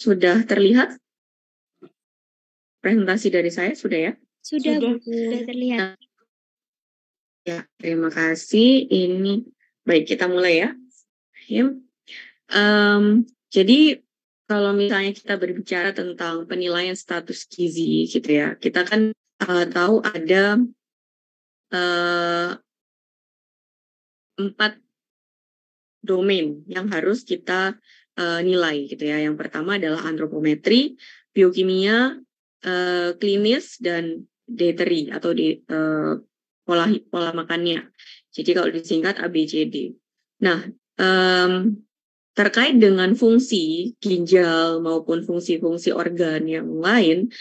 Sudah terlihat presentasi dari saya? Sudah ya? Sudah, Bu, terlihat. Nah, ya, terima kasih. Ini baik, kita mulai ya. Jadi kalau misalnya kita berbicara tentang penilaian status gizi gitu ya, kita kan tahu ada 4 domain yang harus kita nilai gitu ya. Yang pertama adalah antropometri, biokimia, klinis, dan dietary atau pola makannya. Jadi kalau disingkat ABCD. Nah, terkait dengan fungsi ginjal maupun fungsi-fungsi organ yang lain,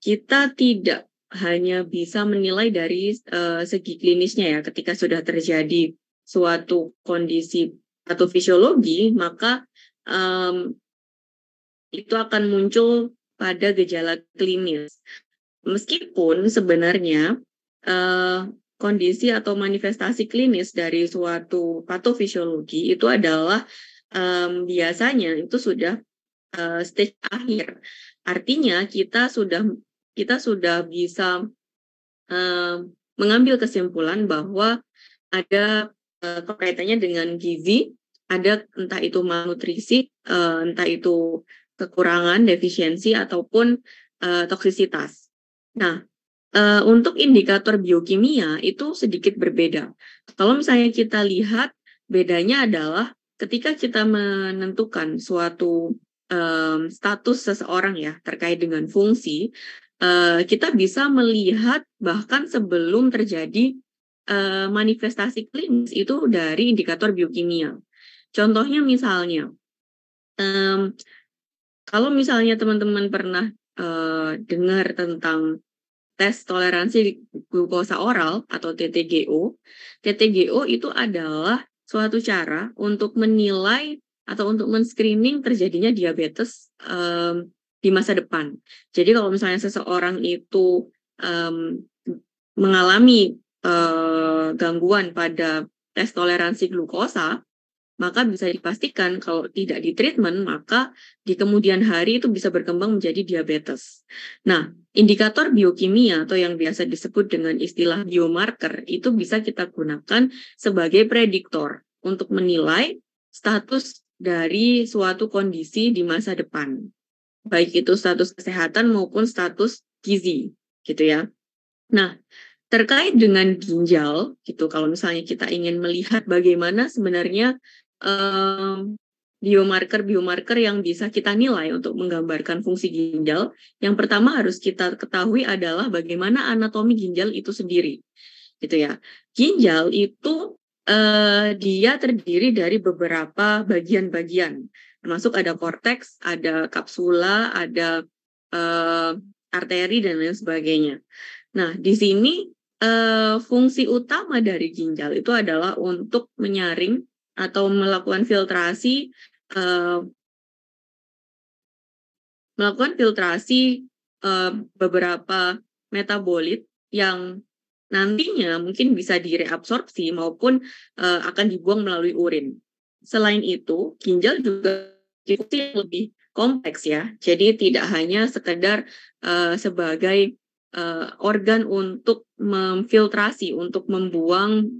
kita tidak hanya bisa menilai dari segi klinisnya ya. Ketika sudah terjadi suatu kondisi atau fisiologi, maka itu akan muncul pada gejala klinis. Meskipun sebenarnya kondisi atau manifestasi klinis dari suatu patofisiologi itu adalah biasanya itu sudah stage akhir. Artinya kita sudah bisa mengambil kesimpulan bahwa ada kaitannya dengan gizi, ada entah itu malnutrisi, entah itu kekurangan, defisiensi, ataupun toksisitas. Nah, untuk indikator biokimia itu sedikit berbeda. Kalau misalnya kita lihat, bedanya adalah ketika kita menentukan suatu status seseorang ya terkait dengan fungsi, kita bisa melihat bahkan sebelum terjadi manifestasi klinis itu dari indikator biokimia. Contohnya misalnya, kalau misalnya teman-teman pernah dengar tentang tes toleransi glukosa oral atau TTGO. TTGO itu adalah suatu cara untuk menilai atau untuk men-screening terjadinya diabetes di masa depan. Jadi kalau misalnya seseorang itu mengalami gangguan pada tes toleransi glukosa, maka bisa dipastikan kalau tidak di treatment, maka di kemudian hari itu bisa berkembang menjadi diabetes. Nah, indikator biokimia atau yang biasa disebut dengan istilah biomarker itu bisa kita gunakan sebagai prediktor untuk menilai status dari suatu kondisi di masa depan. Baik itu status kesehatan maupun status gizi, gitu ya. Nah, terkait dengan ginjal, gitu, kalau misalnya kita ingin melihat bagaimana sebenarnya biomarker-biomarker yang bisa kita nilai untuk menggambarkan fungsi ginjal, yang pertama harus kita ketahui adalah bagaimana anatomi ginjal itu sendiri, gitu ya. Ginjal itu dia terdiri dari beberapa bagian-bagian, termasuk ada korteks, ada kapsula, ada arteri dan lain sebagainya. Nah, di sini fungsi utama dari ginjal itu adalah untuk menyaring atau melakukan filtrasi beberapa metabolit yang nantinya mungkin bisa direabsorpsi maupun akan dibuang melalui urin. Selain itu, ginjal juga fungsi yang lebih kompleks ya. Jadi tidak hanya sekedar sebagai organ untuk memfiltrasi, untuk membuang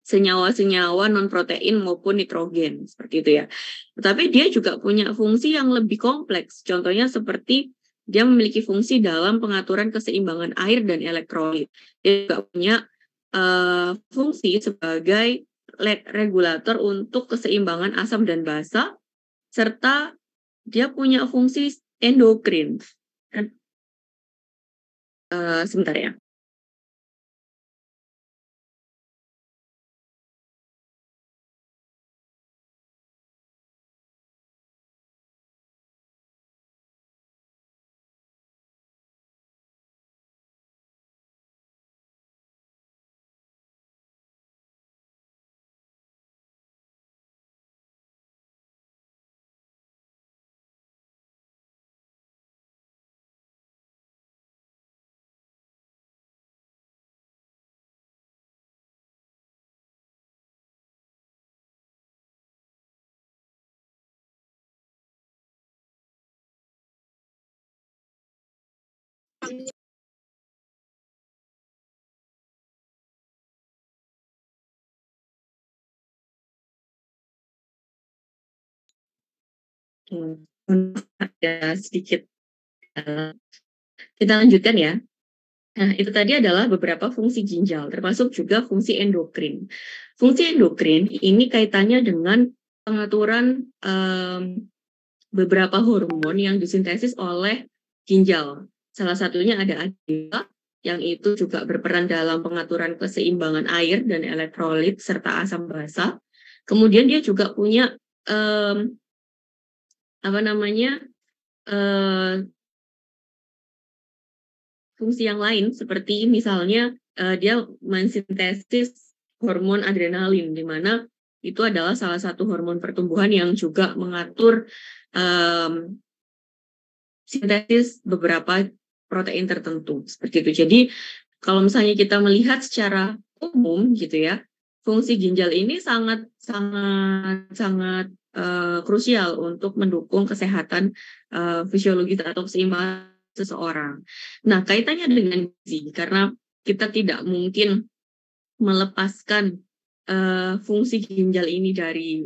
senyawa-senyawa non-protein maupun nitrogen, seperti itu ya. Tetapi dia juga punya fungsi yang lebih kompleks. Contohnya seperti dia memiliki fungsi dalam pengaturan keseimbangan air dan elektrolit. Dia juga punya fungsi sebagai regulator untuk keseimbangan asam dan basa, serta dia punya fungsi endokrin. Sebentar ya. Ada sedikit, kita lanjutkan ya. Nah, itu tadi adalah beberapa fungsi ginjal, termasuk juga fungsi endokrin. Fungsi endokrin ini kaitannya dengan pengaturan beberapa hormon yang disintesis oleh ginjal. Salah satunya ada ADH, yang itu juga berperan dalam pengaturan keseimbangan air dan elektrolit serta asam basa. Kemudian dia juga punya fungsi yang lain, seperti misalnya dia mensintesis hormon adrenalin, di mana itu adalah salah satu hormon pertumbuhan yang juga mengatur sintesis beberapa protein tertentu, seperti itu. Jadi kalau misalnya kita melihat secara umum gitu ya, fungsi ginjal ini sangat krusial untuk mendukung kesehatan fisiologis atau keseimbangan seseorang. Nah, kaitannya dengan gizi, karena kita tidak mungkin melepaskan fungsi ginjal ini dari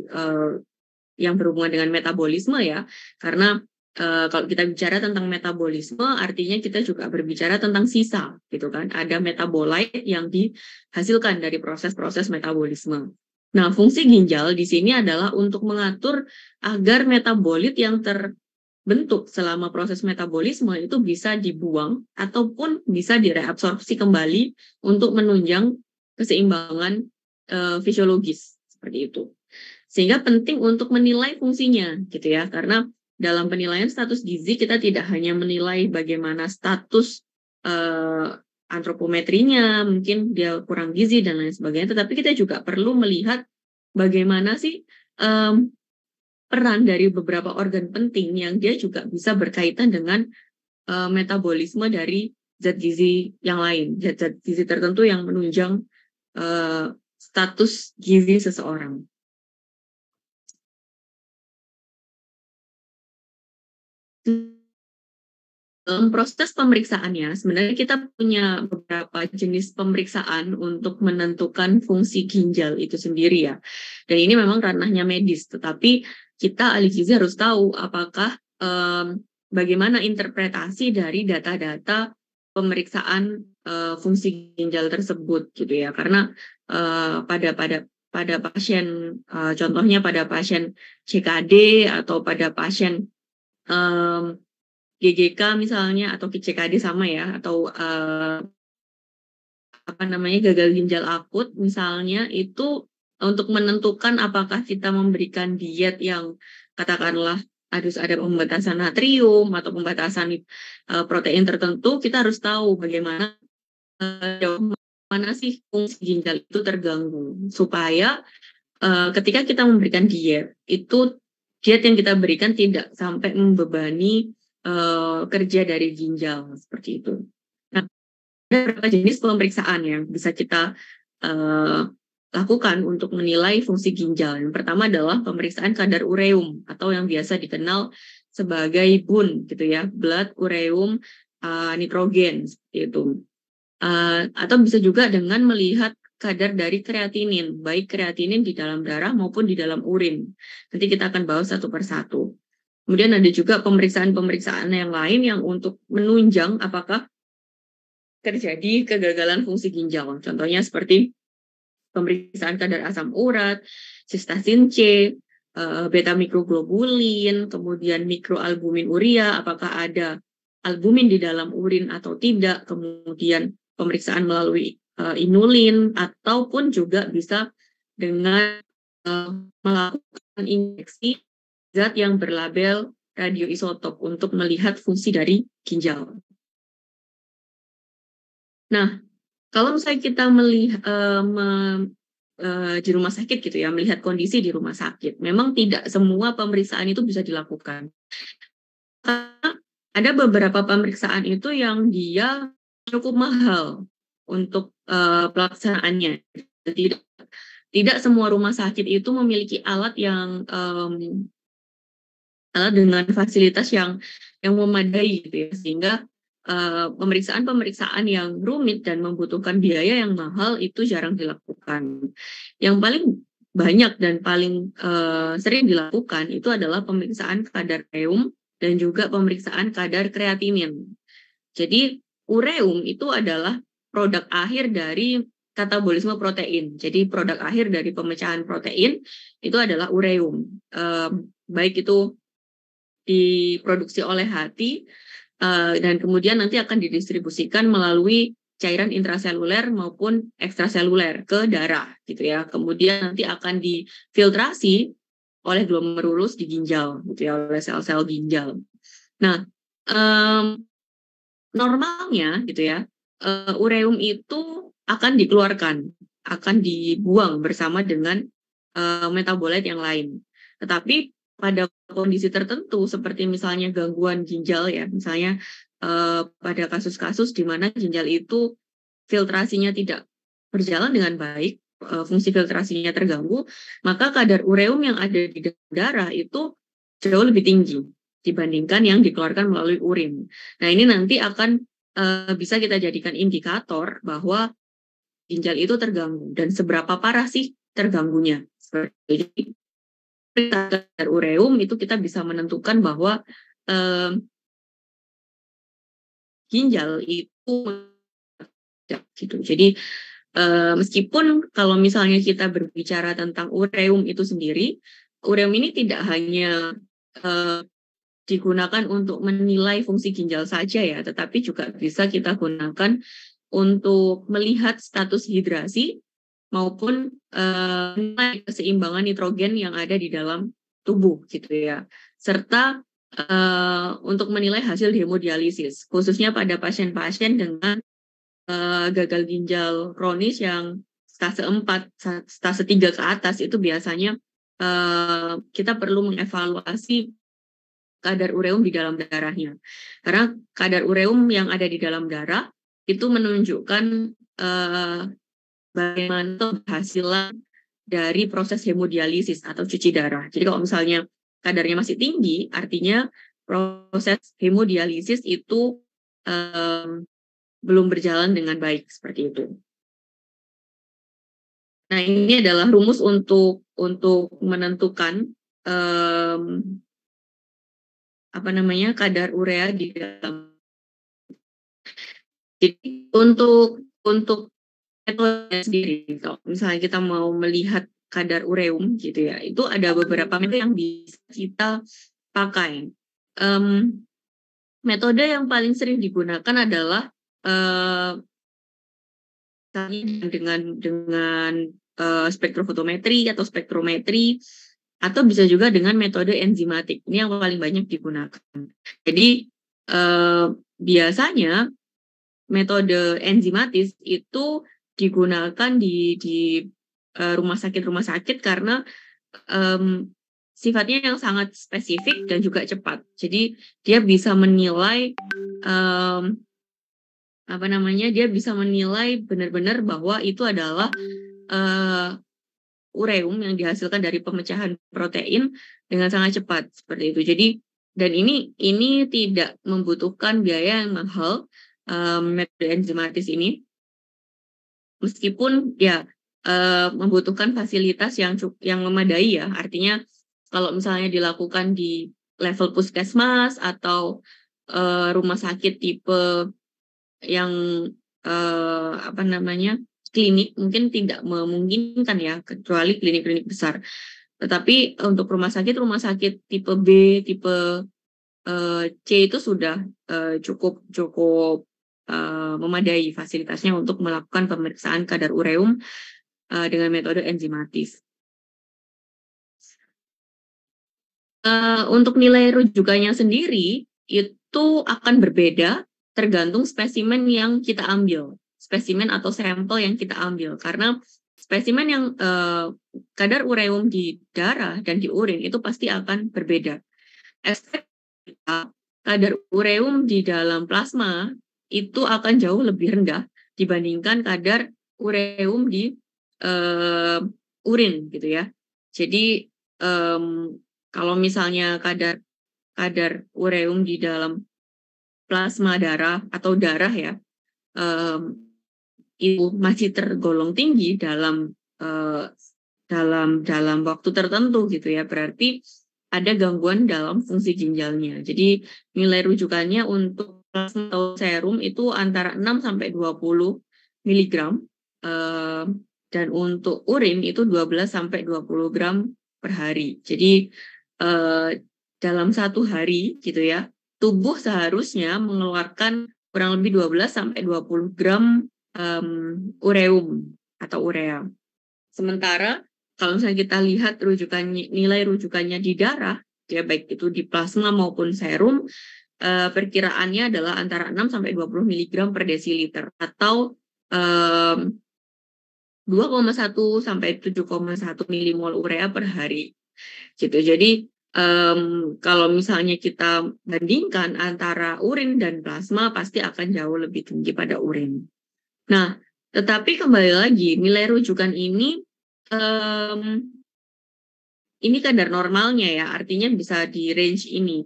yang berhubungan dengan metabolisme ya, karena kalau kita bicara tentang metabolisme, artinya kita juga berbicara tentang sisa, gitu kan? Ada metabolit yang dihasilkan dari proses-proses metabolisme. Nah, fungsi ginjal di sini adalah untuk mengatur agar metabolit yang terbentuk selama proses metabolisme itu bisa dibuang ataupun bisa direabsorpsi kembali untuk menunjang keseimbangan fisiologis, seperti itu. Sehingga penting untuk menilai fungsinya, gitu ya, karena dalam penilaian status gizi kita tidak hanya menilai bagaimana status antropometrinya, mungkin dia kurang gizi dan lain sebagainya, tetapi kita juga perlu melihat bagaimana sih peran dari beberapa organ penting yang dia juga bisa berkaitan dengan metabolisme dari zat gizi yang lain, zat-zat gizi tertentu yang menunjang status gizi seseorang. Dalam proses pemeriksaannya, sebenarnya kita punya beberapa jenis pemeriksaan untuk menentukan fungsi ginjal itu sendiri ya. Dan ini memang ranahnya medis, tetapi kita ahli gizi harus tahu apakah bagaimana interpretasi dari data-data pemeriksaan fungsi ginjal tersebut gitu ya. Karena pada pasien, contohnya pada pasien CKD atau pada pasien GGK misalnya atau CKD sama ya, atau gagal ginjal akut misalnya, itu untuk menentukan apakah kita memberikan diet yang katakanlah harus ada pembatasan natrium atau pembatasan protein tertentu, kita harus tahu bagaimana mana sih fungsi ginjal itu terganggu, supaya ketika kita memberikan diet yang kita berikan tidak sampai membebani kerja dari ginjal, seperti itu. Nah, ada beberapa jenis pemeriksaan yang bisa kita lakukan untuk menilai fungsi ginjal. Yang pertama adalah pemeriksaan kadar ureum atau yang biasa dikenal sebagai BUN, gitu ya, blood ureum nitrogen, seperti itu. Atau bisa juga dengan melihat kadar dari kreatinin, baik kreatinin di dalam darah maupun di dalam urin. Nanti kita akan bahas satu persatu. Kemudian ada juga pemeriksaan-pemeriksaan yang lain yang untuk menunjang apakah terjadi kegagalan fungsi ginjal. Contohnya seperti pemeriksaan kadar asam urat, sistatin C, beta mikroglobulin, kemudian mikroalbumin urea, apakah ada albumin di dalam urin atau tidak, kemudian pemeriksaan melalui inulin, ataupun juga bisa dengan melakukan injeksi zat yang berlabel radioisotop untuk melihat fungsi dari ginjal. Nah, kalau misalnya kita melihat di rumah sakit gitu ya, melihat kondisi di rumah sakit, memang tidak semua pemeriksaan itu bisa dilakukan. Karena ada beberapa pemeriksaan itu yang dia cukup mahal untuk pelaksanaannya. Tidak semua rumah sakit itu memiliki alat yang dengan fasilitas yang memadai gitu ya, sehingga pemeriksaan-pemeriksaan yang rumit dan membutuhkan biaya yang mahal itu jarang dilakukan. Yang paling banyak dan paling sering dilakukan itu adalah pemeriksaan kadar ureum dan juga pemeriksaan kadar kreatinin. Jadi ureum itu adalah produk akhir dari katabolisme protein. Jadi produk akhir dari pemecahan protein itu adalah ureum. Baik itu diproduksi oleh hati dan kemudian nanti akan didistribusikan melalui cairan intraseluler maupun ekstraseluler ke darah gitu ya. Kemudian nanti akan difiltrasi oleh glomerulus di ginjal gitu ya, oleh sel-sel ginjal. Nah, normalnya gitu ya, ureum itu akan dikeluarkan, akan dibuang bersama dengan metabolit yang lain. Tetapi pada kondisi tertentu seperti misalnya gangguan ginjal ya, misalnya pada kasus-kasus di mana ginjal itu filtrasinya tidak berjalan dengan baik, fungsi filtrasinya terganggu, maka kadar ureum yang ada di darah itu jauh lebih tinggi dibandingkan yang dikeluarkan melalui urin. Nah, ini nanti akan bisa kita jadikan indikator bahwa ginjal itu terganggu dan seberapa parah sih terganggunya. Jadi kadar ureum itu kita bisa menentukan bahwa ginjal itu gitu. Jadi meskipun kalau misalnya kita berbicara tentang ureum itu sendiri, ureum ini tidak hanya digunakan untuk menilai fungsi ginjal saja ya, tetapi juga bisa kita gunakan untuk melihat status hidrasi maupun keseimbangan nitrogen yang ada di dalam tubuh gitu ya. Serta untuk menilai hasil hemodialisis, khususnya pada pasien-pasien dengan gagal ginjal kronis yang stase 4, stase 3 ke atas itu biasanya kita perlu mengevaluasi kadar ureum di dalam darahnya. Karena kadar ureum yang ada di dalam darah itu menunjukkan bagaimana keberhasilan dari proses hemodialisis atau cuci darah. Jadi kalau misalnya kadarnya masih tinggi, artinya proses hemodialisis itu belum berjalan dengan baik seperti itu. Nah, ini adalah rumus untuk menentukan kadar urea di dalam. Jadi untuk metode sendiri, kalau misalnya kita mau melihat kadar ureum gitu ya, itu ada beberapa metode yang bisa kita pakai. Metode yang paling sering digunakan adalah dengan spektrofotometri atau spektrometri, atau bisa juga dengan metode enzimatik. Ini yang paling banyak digunakan. Jadi biasanya metode enzimatis itu digunakan di rumah sakit karena sifatnya yang sangat spesifik dan juga cepat. Jadi dia bisa menilai dia bisa menilai benar-benar bahwa itu adalah ureum yang dihasilkan dari pemecahan protein dengan sangat cepat seperti itu. Jadi dan ini tidak membutuhkan biaya yang mahal, metode enzimatis ini, meskipun ya membutuhkan fasilitas yang memadai ya. Artinya kalau misalnya dilakukan di level puskesmas atau rumah sakit tipe yang klinik mungkin tidak memungkinkan ya, kecuali klinik-klinik besar. Tetapi untuk rumah sakit tipe B, tipe C itu sudah cukup memadai fasilitasnya untuk melakukan pemeriksaan kadar ureum dengan metode enzimatis. Untuk nilai rujukannya sendiri itu akan berbeda tergantung spesimen yang kita ambil, spesimen atau sampel yang kita ambil, karena spesimen yang kadar ureum di darah dan di urin itu pasti akan berbeda. Kadar ureum di dalam plasma itu akan jauh lebih rendah dibandingkan kadar ureum di urin gitu ya. Jadi kalau misalnya kadar ureum di dalam plasma darah atau darah ya itu masih tergolong tinggi dalam waktu tertentu gitu ya, berarti ada gangguan dalam fungsi ginjalnya. Jadi nilai rujukannya untuk plasma atau serum itu antara 6 sampai 20 miligram dan untuk urin itu 12 sampai 20 gram per hari. Jadi dalam satu hari gitu ya, tubuh seharusnya mengeluarkan kurang lebih 12 sampai 20 gram ureum atau urea. Sementara kalau misalnya kita lihat nilai rujukannya di darah, ya baik itu di plasma maupun serum, perkiraannya adalah antara 6 sampai 20 mg per desiliter atau 2,1 sampai 7,1 milimol urea per hari. Gitu. Jadi kalau misalnya kita bandingkan antara urin dan plasma pasti akan jauh lebih tinggi pada urin. Nah, tetapi kembali lagi nilai rujukan ini kadar normalnya ya, artinya bisa di range ini.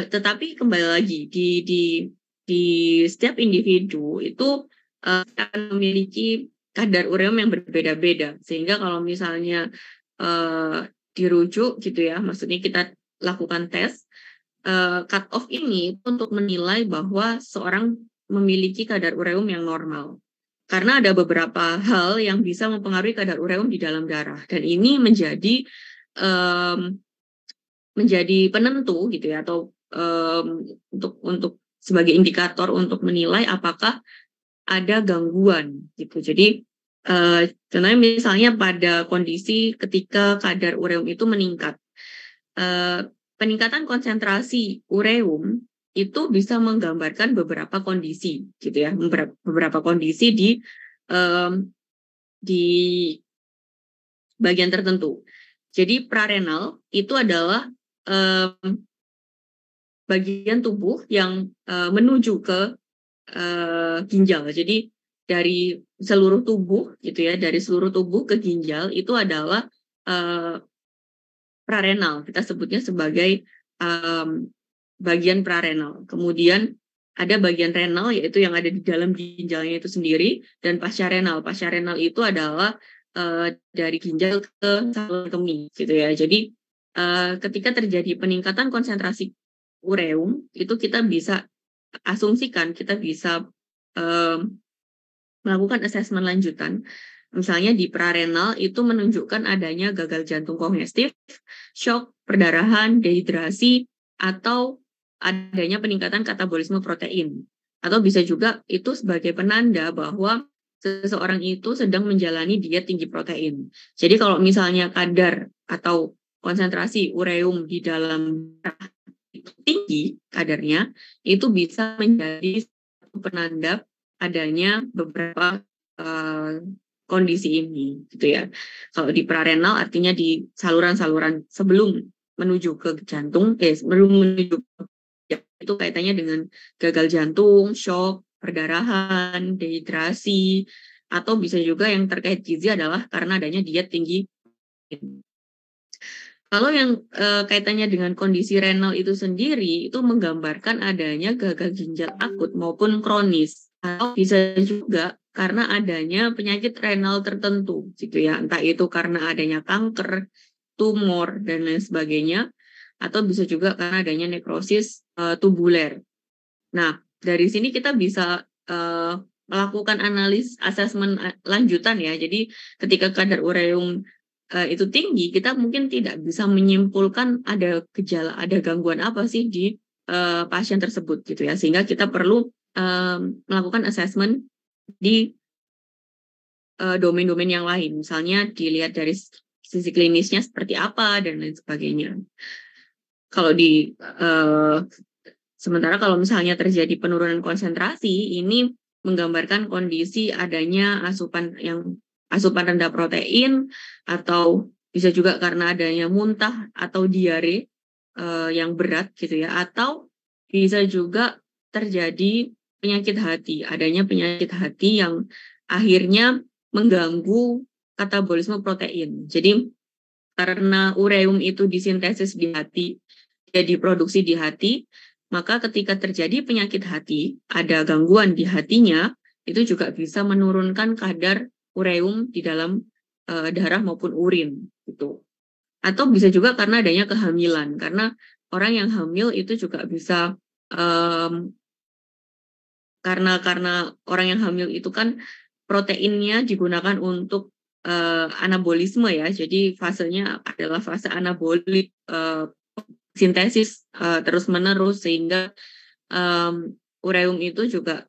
Tetapi kembali lagi di setiap individu itu akan memiliki kadar ureum yang berbeda-beda, sehingga kalau misalnya dirujuk gitu ya, maksudnya kita lakukan tes cut off ini untuk menilai bahwa seorang memiliki kadar ureum yang normal. Karena ada beberapa hal yang bisa mempengaruhi kadar ureum di dalam darah, dan ini menjadi penentu gitu ya, atau untuk sebagai indikator untuk menilai apakah ada gangguan gitu. Jadi contohnya misalnya pada kondisi ketika kadar ureum itu meningkat, peningkatan konsentrasi ureum itu bisa menggambarkan beberapa kondisi gitu ya, beberapa kondisi di bagian tertentu. Jadi prarenal itu adalah bagian tubuh yang menuju ke ginjal. Jadi dari seluruh tubuh gitu ya, dari seluruh tubuh ke ginjal itu adalah prarenal. Kita sebutnya sebagai bagian prarenal. Kemudian ada bagian renal, yaitu yang ada di dalam ginjalnya itu sendiri, dan pascarenal. Pascarenal itu adalah dari ginjal ke saluran kemih gitu ya. Jadi ketika terjadi peningkatan konsentrasi ureum itu kita bisa asumsikan, kita bisa melakukan asesmen lanjutan. Misalnya di prarenal itu menunjukkan adanya gagal jantung kongestif, shock, perdarahan, dehidrasi, atau adanya peningkatan katabolisme protein. Atau bisa juga itu sebagai penanda bahwa seseorang itu sedang menjalani diet tinggi protein. Jadi kalau misalnya kadar atau konsentrasi ureum di dalam darah itu tinggi kadarnya, itu bisa menjadi satu penanda adanya beberapa kondisi ini gitu ya. Kalau di prarenal artinya di saluran-saluran sebelum menuju ke jantung, sebelum menuju itu kaitannya dengan gagal jantung, shock, perdarahan, dehidrasi, atau bisa juga yang terkait gizi adalah karena adanya diet tinggi. Kalau yang kaitannya dengan kondisi renal itu sendiri, itu menggambarkan adanya gagal ginjal akut maupun kronis. Atau bisa juga karena adanya penyakit renal tertentu, gitu ya. Entah itu karena adanya kanker, tumor, dan lain sebagainya. Atau bisa juga karena adanya nekrosis tubuler. Nah, dari sini kita bisa melakukan asesmen lanjutan ya. Jadi ketika kadar ureum itu tinggi, kita mungkin tidak bisa menyimpulkan ada gejala, ada gangguan apa sih di pasien tersebut gitu ya, sehingga kita perlu melakukan asesmen di domain-domain yang lain, misalnya dilihat dari sisi klinisnya seperti apa dan lain sebagainya. Kalau sementara kalau misalnya terjadi penurunan konsentrasi, ini menggambarkan kondisi adanya asupan rendah protein, atau bisa juga karena adanya muntah atau diare yang berat gitu ya, atau bisa juga terjadi adanya penyakit hati yang akhirnya mengganggu katabolisme protein. Jadi karena ureum itu disintesis di hati, dia diproduksi di hati, maka ketika terjadi penyakit hati, ada gangguan di hatinya, itu juga bisa menurunkan kadar ureum di dalam darah maupun urin gitu. Atau bisa juga karena adanya kehamilan, karena orang yang hamil itu juga bisa karena orang yang hamil itu kan proteinnya digunakan untuk anabolisme ya, jadi fasenya adalah fase anabolik, sintesis terus menerus, sehingga ureum itu juga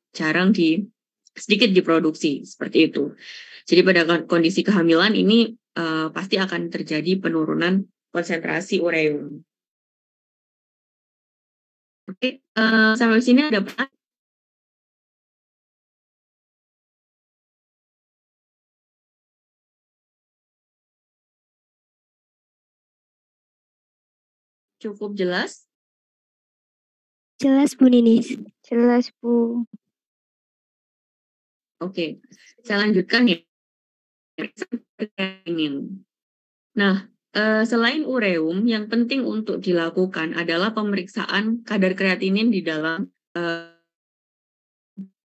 sedikit diproduksi seperti itu. Jadi pada kondisi kehamilan ini pasti akan terjadi penurunan konsentrasi ureum. Oke, sampai sini ada apa? Cukup jelas? Jelas Bu Ninis. Jelas Bu. Oke, saya lanjutkan ya. Nah, selain ureum, yang penting untuk dilakukan adalah pemeriksaan kadar kreatinin di dalam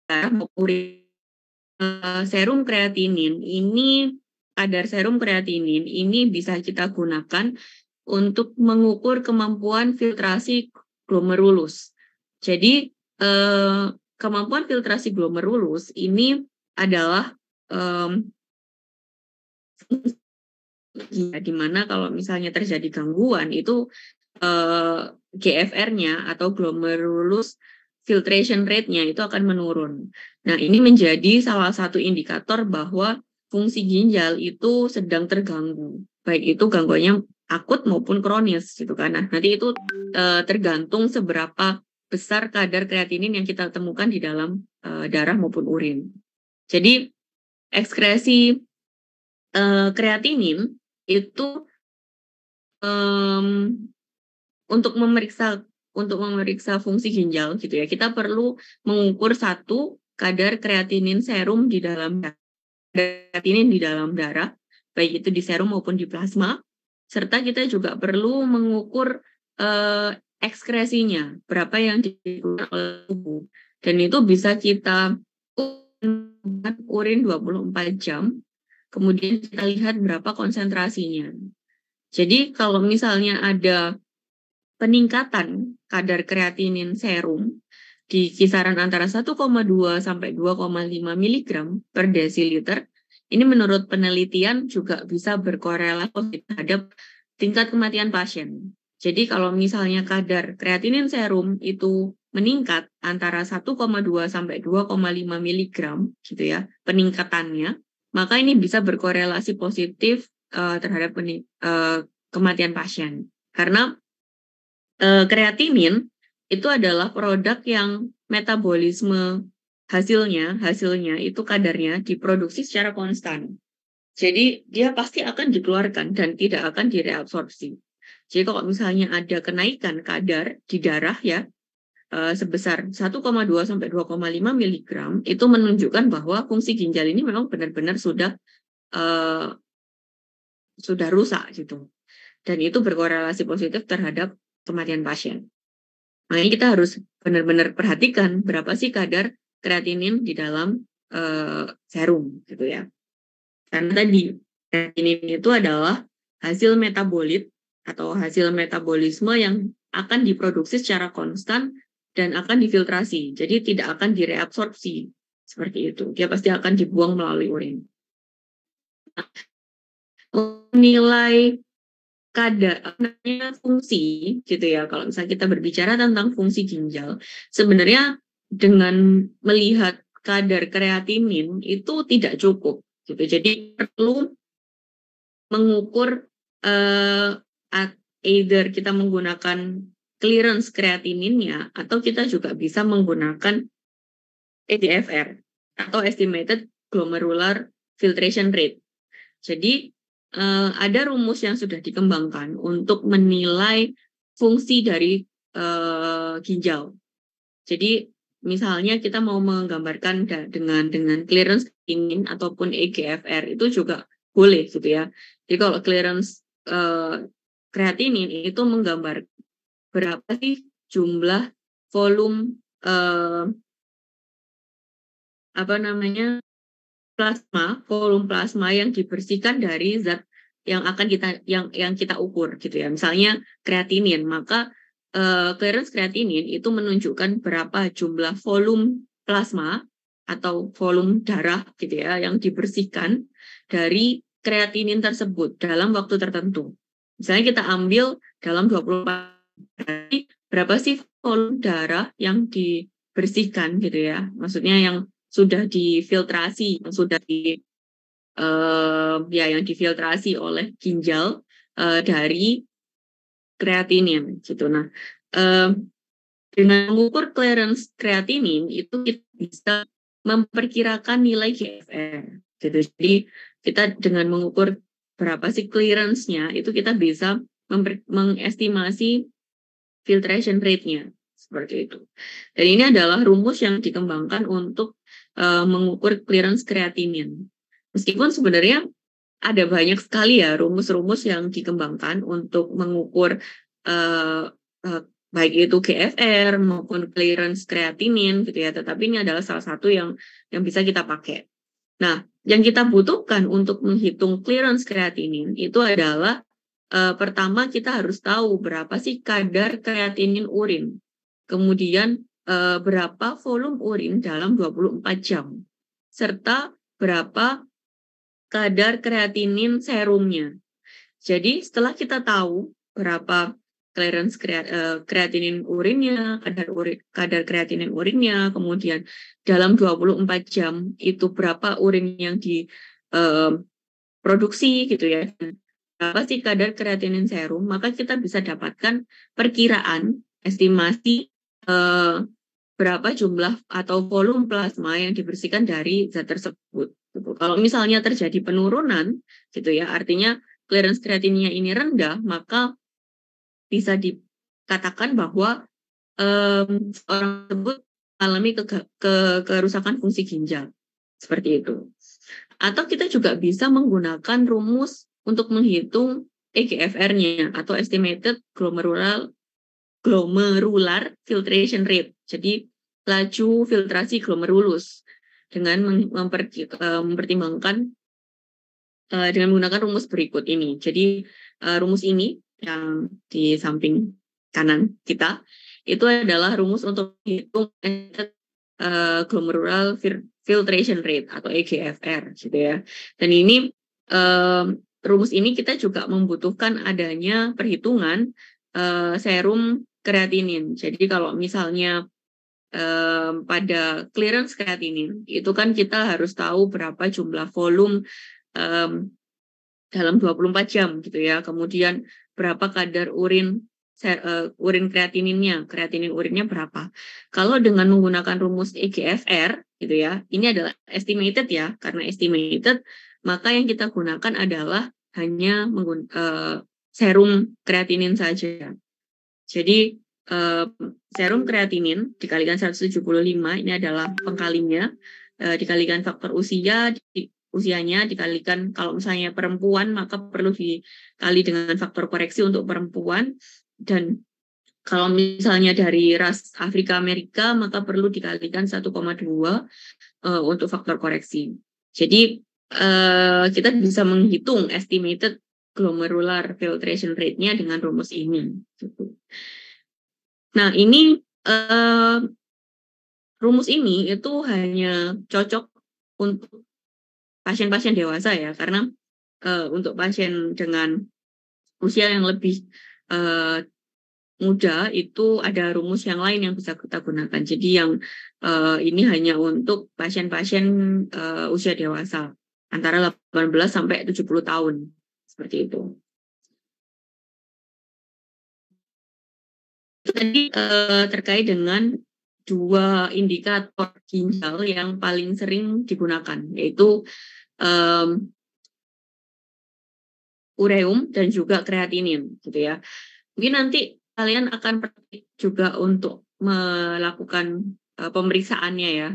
darah maupun urin. Serum kreatinin ini, kadar serum kreatinin ini bisa kita gunakan untuk mengukur kemampuan filtrasi glomerulus. Jadi kemampuan filtrasi glomerulus ini adalah di mana kalau misalnya terjadi gangguan itu GFR-nya atau glomerulus filtration rate-nya itu akan menurun. Nah, ini menjadi salah satu indikator bahwa fungsi ginjal itu sedang terganggu, baik itu gangguannya akut maupun kronis gitu kan. Nah, nanti itu tergantung seberapa besar kadar kreatinin yang kita temukan di dalam darah maupun urin. Jadi ekskresi kreatinin itu untuk memeriksa fungsi ginjal gitu ya, kita perlu mengukur satu kadar kreatinin serum di dalam darah, baik itu di serum maupun di plasma, serta kita juga perlu mengukur ekskresinya, berapa yang dikeluarkan oleh tubuh, dan itu bisa kita urin 24 jam, kemudian kita lihat berapa konsentrasinya. Jadi kalau misalnya ada peningkatan kadar kreatinin serum di kisaran antara 1,2 sampai 2,5 mg per desiliter, ini menurut penelitian juga bisa berkorelasi terhadap tingkat kematian pasien. Jadi kalau misalnya kadar kreatinin serum itu meningkat antara 1,2 sampai 2,5 mg gitu ya, peningkatannya, maka ini bisa berkorelasi positif terhadap kematian pasien. Karena kreatinin itu adalah produk yang metabolisme hasilnya itu kadarnya diproduksi secara konstan. Jadi dia pasti akan dikeluarkan dan tidak akan direabsorpsi. Jadi kalau misalnya ada kenaikan kadar di darah ya sebesar 1,2 sampai 2,5 mg, itu menunjukkan bahwa fungsi ginjal ini memang benar-benar sudah rusak gitu. Dan itu berkorelasi positif terhadap kematian pasien. Makanya kita harus benar-benar perhatikan berapa sih kadar kreatinin di dalam serum gitu ya. Karena tadi kreatinin itu adalah hasil metabolit atau hasil metabolisme yang akan diproduksi secara konstan dan akan difiltrasi. Jadi tidak akan direabsorpsi seperti itu. Dia pasti akan dibuang melalui urin. Menilai kadar fungsi gitu ya, kalau misalnya kita berbicara tentang fungsi ginjal, sebenarnya dengan melihat kadar kreatinin itu tidak cukup gitu. Jadi perlu mengukur either kita menggunakan clearance kreatininnya atau kita juga bisa menggunakan EGFR atau estimated glomerular filtration rate. Jadi ada rumus yang sudah dikembangkan untuk menilai fungsi dari ginjal. Jadi misalnya kita mau menggambarkan dengan clearance kreatinin ataupun EGFR itu juga boleh gitu ya. Jadi kalau clearance kreatinin itu menggambar berapa sih jumlah volume volume plasma yang dibersihkan dari zat yang akan kita ukur gitu ya. Misalnya kreatinin, maka clearance kreatinin itu menunjukkan berapa jumlah volume plasma atau volume darah gitu ya yang dibersihkan dari kreatinin tersebut dalam waktu tertentu. Misalnya kita ambil dalam 24 hari, berapa sih volume darah yang dibersihkan gitu ya. Maksudnya yang sudah difiltrasi, yang sudah yang difiltrasi oleh ginjal dari kreatinin gitu. Nah, dengan mengukur clearance kreatinin itu kita bisa memperkirakan nilai GFR gitu. Jadi kita dengan mengukur berapa sih clearance-nya itu kita bisa mengestimasi filtration rate-nya seperti itu. Dan ini adalah rumus yang dikembangkan untuk mengukur clearance kreatinin. Meskipun sebenarnya ada banyak sekali ya rumus-rumus yang dikembangkan untuk mengukur baik itu GFR maupun clearance kreatinin gitu ya. Tetapi ini adalah salah satu yang bisa kita pakai. Nah, yang kita butuhkan untuk menghitung clearance kreatinin itu adalah pertama kita harus tahu berapa sih kadar kreatinin urin. Kemudian berapa volume urin dalam 24 jam. Serta berapa kadar kreatinin serumnya. Jadi setelah kita tahu berapa clearance kreatinin urinnya, kadar kreatinin urinnya, kemudian dalam 24 jam itu berapa urin yang diproduksi gitu ya, berapa sih kadar kreatinin serum, maka kita bisa dapatkan perkiraan, estimasi berapa jumlah atau volume plasma yang dibersihkan dari zat tersebut. Gitu. Kalau misalnya terjadi penurunan, gitu ya, artinya clearance kreatinnya ini rendah, maka bisa dikatakan bahwa orang tersebut mengalami kerusakan fungsi ginjal, seperti itu. Atau kita juga bisa menggunakan rumus untuk menghitung EGFR-nya atau Estimated Glomerular Filtration Rate. Jadi laju filtrasi glomerulus dengan mempertimbangkan dengan menggunakan rumus berikut ini. Jadi rumus ini yang di samping kanan kita itu adalah rumus untuk menghitung glomerular filtration rate atau EGFR gitu ya. Dan ini rumus ini kita juga membutuhkan adanya perhitungan serum kreatinin. Jadi kalau misalnya pada clearance kreatinin itu kan kita harus tahu berapa jumlah volume dalam 24 jam gitu ya. Kemudian berapa kadar urin kreatininnya, kreatinin urinnya berapa. Kalau dengan menggunakan rumus EGFR gitu ya, ini adalah estimated ya, karena estimated maka yang kita gunakan adalah hanya serum kreatinin saja. Jadi serum kreatinin dikalikan 175 ini adalah pengkalinya, dikalikan faktor usianya dikalikan, kalau misalnya perempuan maka perlu dikali dengan faktor koreksi untuk perempuan, dan kalau misalnya dari ras Afrika Amerika maka perlu dikalikan 1,2 untuk faktor koreksi. Jadi kita bisa menghitung estimated glomerular filtration rate-nya dengan rumus ini. Nah, ini rumus ini itu hanya cocok untuk pasien-pasien dewasa ya, karena untuk pasien dengan usia yang lebih muda itu ada rumus yang lain yang bisa kita gunakan. Jadi yang ini hanya untuk pasien-pasien usia dewasa antara 18 sampai 70 tahun seperti itu. Tadi terkait dengan dua indikator ginjal yang paling sering digunakan, yaitu ureum dan juga kreatinin, gitu ya. Mungkin nanti kalian akan praktik juga untuk melakukan pemeriksaannya ya.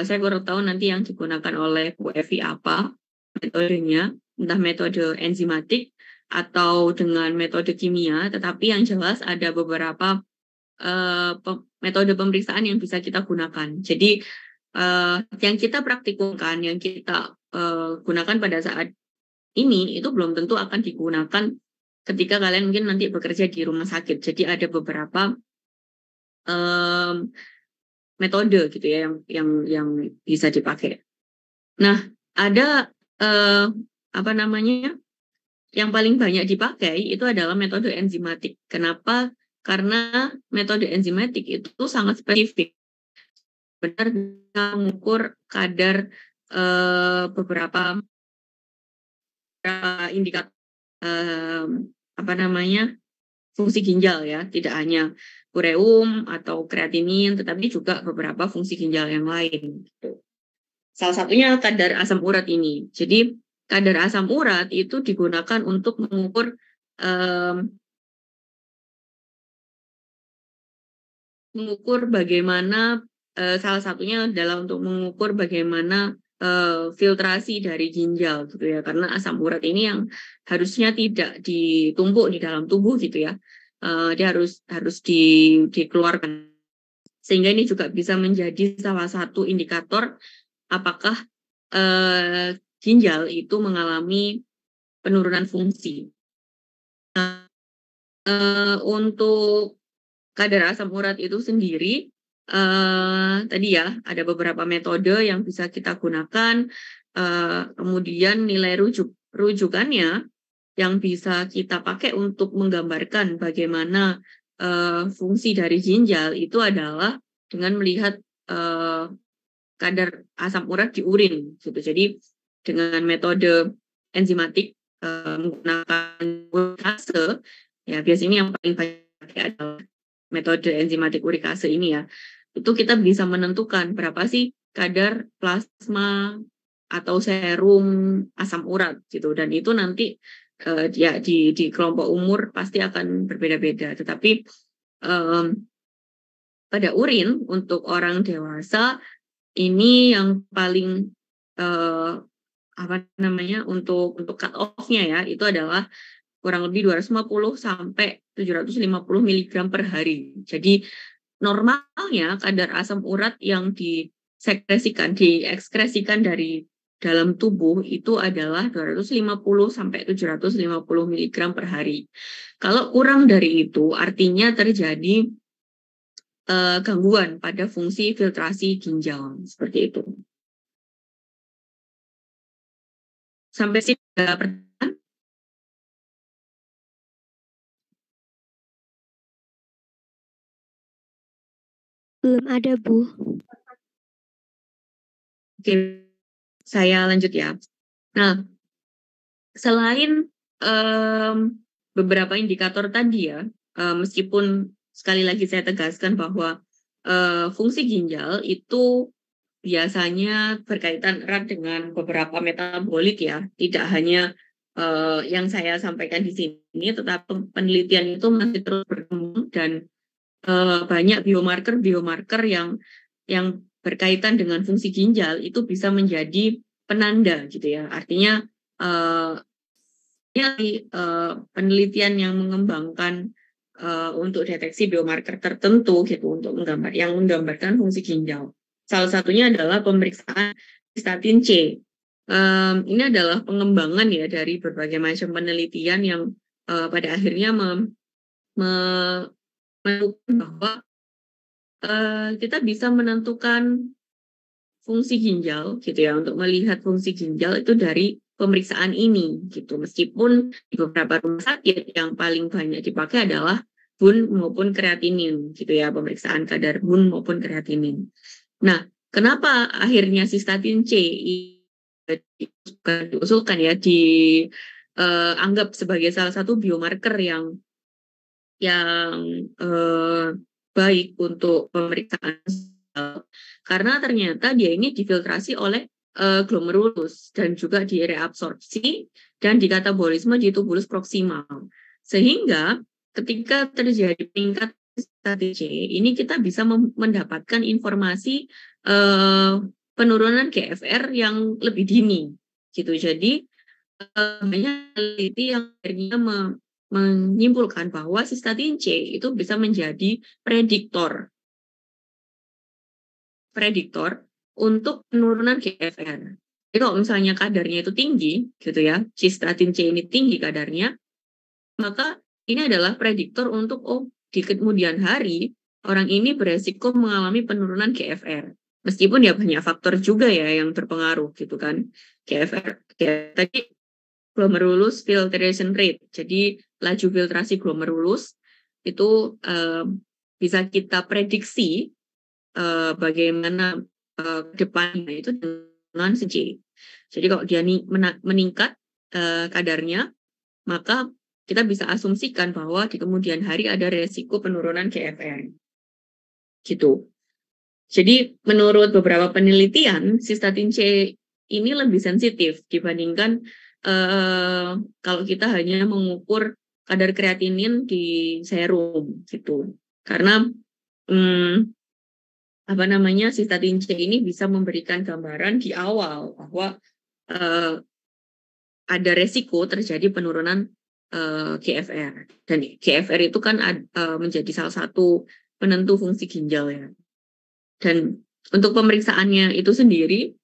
Saya kurang tahu nanti yang digunakan oleh Bu Evi apa metodenya, entah metode enzimatik atau dengan metode kimia, tetapi yang jelas ada beberapa metode pemeriksaan yang bisa kita gunakan. Jadi yang kita praktikumkan, yang kita gunakan pada saat ini itu belum tentu akan digunakan ketika kalian mungkin nanti bekerja di rumah sakit. Jadi ada beberapa metode gitu ya yang bisa dipakai. Nah, ada apa namanya? Yang paling banyak dipakai itu adalah metode enzimatik. Kenapa? Karena metode enzimatik itu sangat spesifik. Benar bisa mengukur kadar beberapa indikator apa namanya fungsi ginjal ya, tidak hanya ureum atau kreatinin, tetapi juga beberapa fungsi ginjal yang lain. Gitu. Salah satunya kadar asam urat ini. Jadi kadar asam urat itu digunakan untuk mengukur bagaimana salah satunya adalah untuk mengukur bagaimana filtrasi dari ginjal gitu ya, karena asam urat ini yang harusnya tidak ditumpuk di dalam tubuh gitu ya, dia harus dikeluarkan, sehingga ini juga bisa menjadi salah satu indikator apakah ginjal itu mengalami penurunan fungsi. Nah, untuk kadar asam urat itu sendiri tadi ya ada beberapa metode yang bisa kita gunakan, kemudian nilai rujukannya yang bisa kita pakai untuk menggambarkan bagaimana fungsi dari ginjal itu adalah dengan melihat kadar asam urat di urin gitu. Jadi dengan metode enzimatik menggunakan urikase ya, biasanya yang paling banyak adalah metode enzimatik urikase ini ya, itu kita bisa menentukan berapa sih kadar plasma atau serum asam urat gitu, dan itu nanti ya di kelompok umur pasti akan berbeda-beda, tetapi pada urin untuk orang dewasa ini yang paling apa namanya untuk cut off-nya ya itu adalah kurang lebih 250 sampai 750 mg per hari. Jadi normalnya kadar asam urat yang diekskresikan dari dalam tubuh itu adalah 250 sampai 750 mg per hari. Kalau kurang dari itu artinya terjadi gangguan pada fungsi filtrasi ginjal seperti itu. Sampai sini ada pertanyaan? Belum ada, Bu. Oke, saya lanjut ya. Nah, selain beberapa indikator tadi ya, meskipun sekali lagi saya tegaskan bahwa fungsi ginjal itu biasanya berkaitan erat dengan beberapa metabolit ya, tidak hanya yang saya sampaikan di sini, tetapi penelitian itu masih terus berkembang dan banyak biomarker yang berkaitan dengan fungsi ginjal itu bisa menjadi penanda gitu ya. Artinya penelitian yang mengembangkan untuk deteksi biomarker tertentu gitu untuk menggambarkan fungsi ginjal. Salah satunya adalah pemeriksaan sistatin C. Ini adalah pengembangan ya dari berbagai macam penelitian yang pada akhirnya menemukan bahwa kita bisa menentukan fungsi ginjal gitu ya, untuk melihat fungsi ginjal itu dari pemeriksaan ini gitu. Meskipun di beberapa rumah sakit yang paling banyak dipakai adalah BUN maupun kreatinin gitu ya, pemeriksaan kadar BUN maupun kreatinin. Nah, kenapa akhirnya sistatin C diusulkan ya, dianggap sebagai salah satu biomarker yang baik untuk pemeriksaan, karena ternyata dia ini difiltrasi oleh glomerulus dan juga direabsorpsi dan dikatabolisme di tubulus proksimal. Sehingga ketika terjadi peningkatan sistatin C, ini kita bisa mendapatkan informasi penurunan GFR yang lebih dini gitu. Jadi banyak peneliti yang akhirnya menyimpulkan bahwa sistatin C itu bisa menjadi prediktor untuk penurunan GFR. Jadi kalau misalnya kadarnya itu tinggi, gitu ya, sistatin C ini tinggi kadarnya, maka ini adalah prediktor untuk di kemudian hari orang ini beresiko mengalami penurunan GFR. Meskipun ya banyak faktor juga ya yang berpengaruh gitu kan. GFR tadi glomerulus filtration rate. Jadi laju filtrasi glomerulus itu bisa kita prediksi bagaimana depannya itu dengan C. Jadi kalau dia meningkat kadarnya, maka kita bisa asumsikan bahwa di kemudian hari ada resiko penurunan GFR. Gitu. Jadi menurut beberapa penelitian, sistatin C ini lebih sensitif dibandingkan kalau kita hanya mengukur kadar kreatinin di serum gitu. Karena sistatin C ini bisa memberikan gambaran di awal bahwa ada resiko terjadi penurunan GFR. Dan GFR itu kan menjadi salah satu penentu fungsi ginjal ya. Dan untuk pemeriksaannya itu sendiri,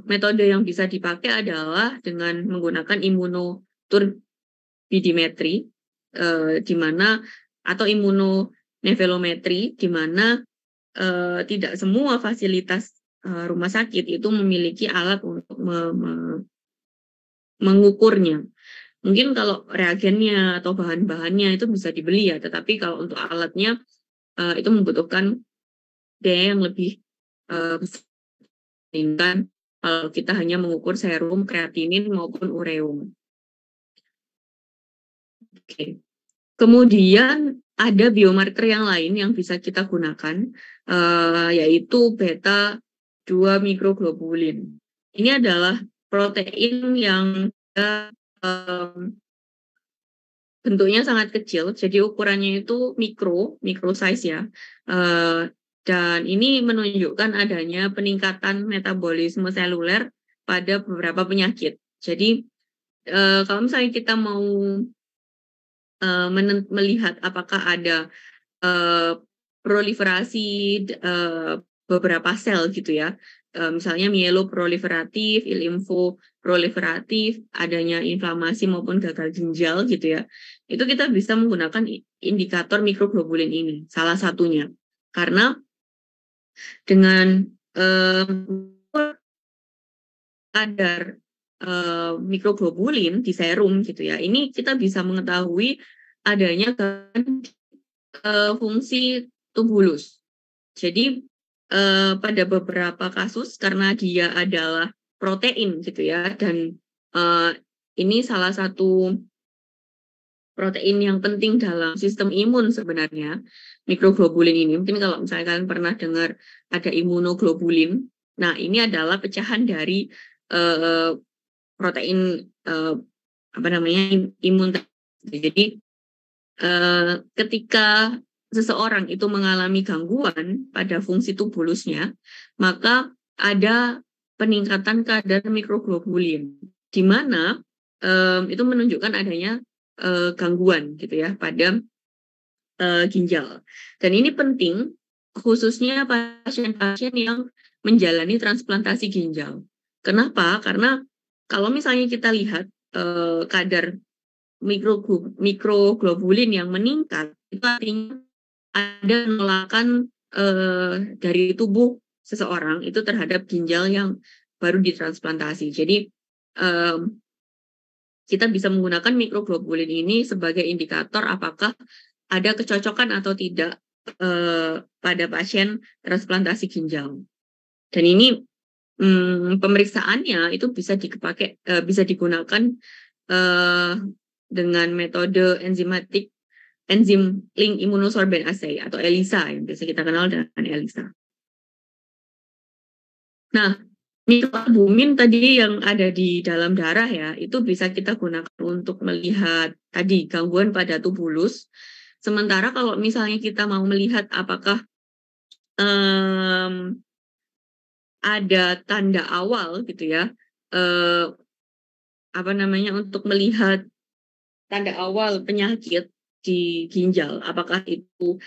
metode yang bisa dipakai adalah dengan menggunakan immunoturbidimetri, di mana atau immunonevelometri, di mana tidak semua fasilitas rumah sakit itu memiliki alat untuk mengukurnya. Mungkin kalau reagennya atau bahan-bahannya itu bisa dibeli ya, tetapi kalau untuk alatnya itu membutuhkan biaya yang lebih besar dibandingkan kalau kita hanya mengukur serum, kreatinin maupun ureum. Oke. Kemudian ada biomarker yang lain yang bisa kita gunakan, yaitu beta 2 mikroglobulin. Ini adalah protein yang bentuknya sangat kecil, jadi ukurannya itu micro size ya. Dan ini menunjukkan adanya peningkatan metabolisme seluler pada beberapa penyakit. Jadi kalau misalnya kita mau melihat apakah ada proliferasi beberapa sel gitu ya, misalnya mieloproliferatif, limfoproliferatif, adanya inflamasi maupun gagal ginjal gitu ya, itu kita bisa menggunakan indikator mikroglobulin ini, salah satunya. Karena dengan kadar mikroglobulin di serum gitu ya, ini kita bisa mengetahui adanya fungsi tubulus. Jadi pada beberapa kasus karena dia adalah protein gitu ya, dan ini salah satu protein yang penting dalam sistem imun sebenarnya, mikroglobulin ini. Mungkin kalau misalnya kalian pernah dengar ada imunoglobulin, nah ini adalah pecahan dari protein imun. Jadi ketika seseorang itu mengalami gangguan pada fungsi tubulusnya, maka ada peningkatan kadar mikroglobulin, di mana itu menunjukkan adanya gangguan gitu ya pada ginjal. Dan ini penting khususnya pasien-pasien yang menjalani transplantasi ginjal. Kenapa? Karena kalau misalnya kita lihat kadar mikroglobulin yang meningkat, itu artinya ada penolakan dari tubuh seseorang itu terhadap ginjal yang baru ditransplantasi. Jadi kita bisa menggunakan mikroglobulin ini sebagai indikator apakah ada kecocokan atau tidak pada pasien transplantasi ginjal. Dan ini pemeriksaannya itu bisa digunakan dengan metode enzim link immunosorbent assay atau ELISA yang biasa kita kenal dengan ELISA. Nah, mikroalbumin tadi yang ada di dalam darah ya, itu bisa kita gunakan untuk melihat tadi gangguan pada tubulus. Sementara kalau misalnya kita mau melihat apakah ada tanda awal gitu ya, untuk melihat tanda awal penyakit di ginjal, apakah itu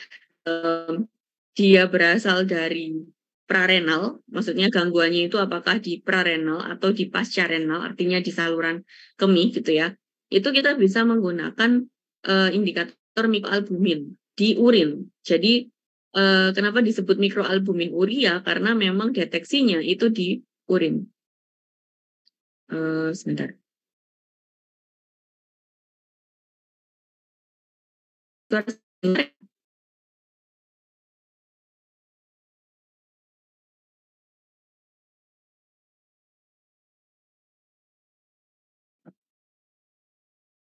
dia berasal dari prarenal, maksudnya gangguannya itu apakah di prarenal atau di pascarenal, artinya di saluran kemih gitu ya. Itu kita bisa menggunakan indikator mikroalbumin di urin. Jadi kenapa disebut mikroalbumin urea? Karena memang deteksinya itu di urin. Sebentar.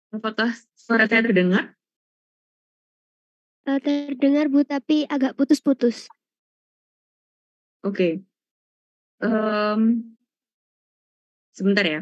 Apakah suara saya terdengar? Terdengar Bu, tapi agak putus-putus. Oke. Sebentar ya.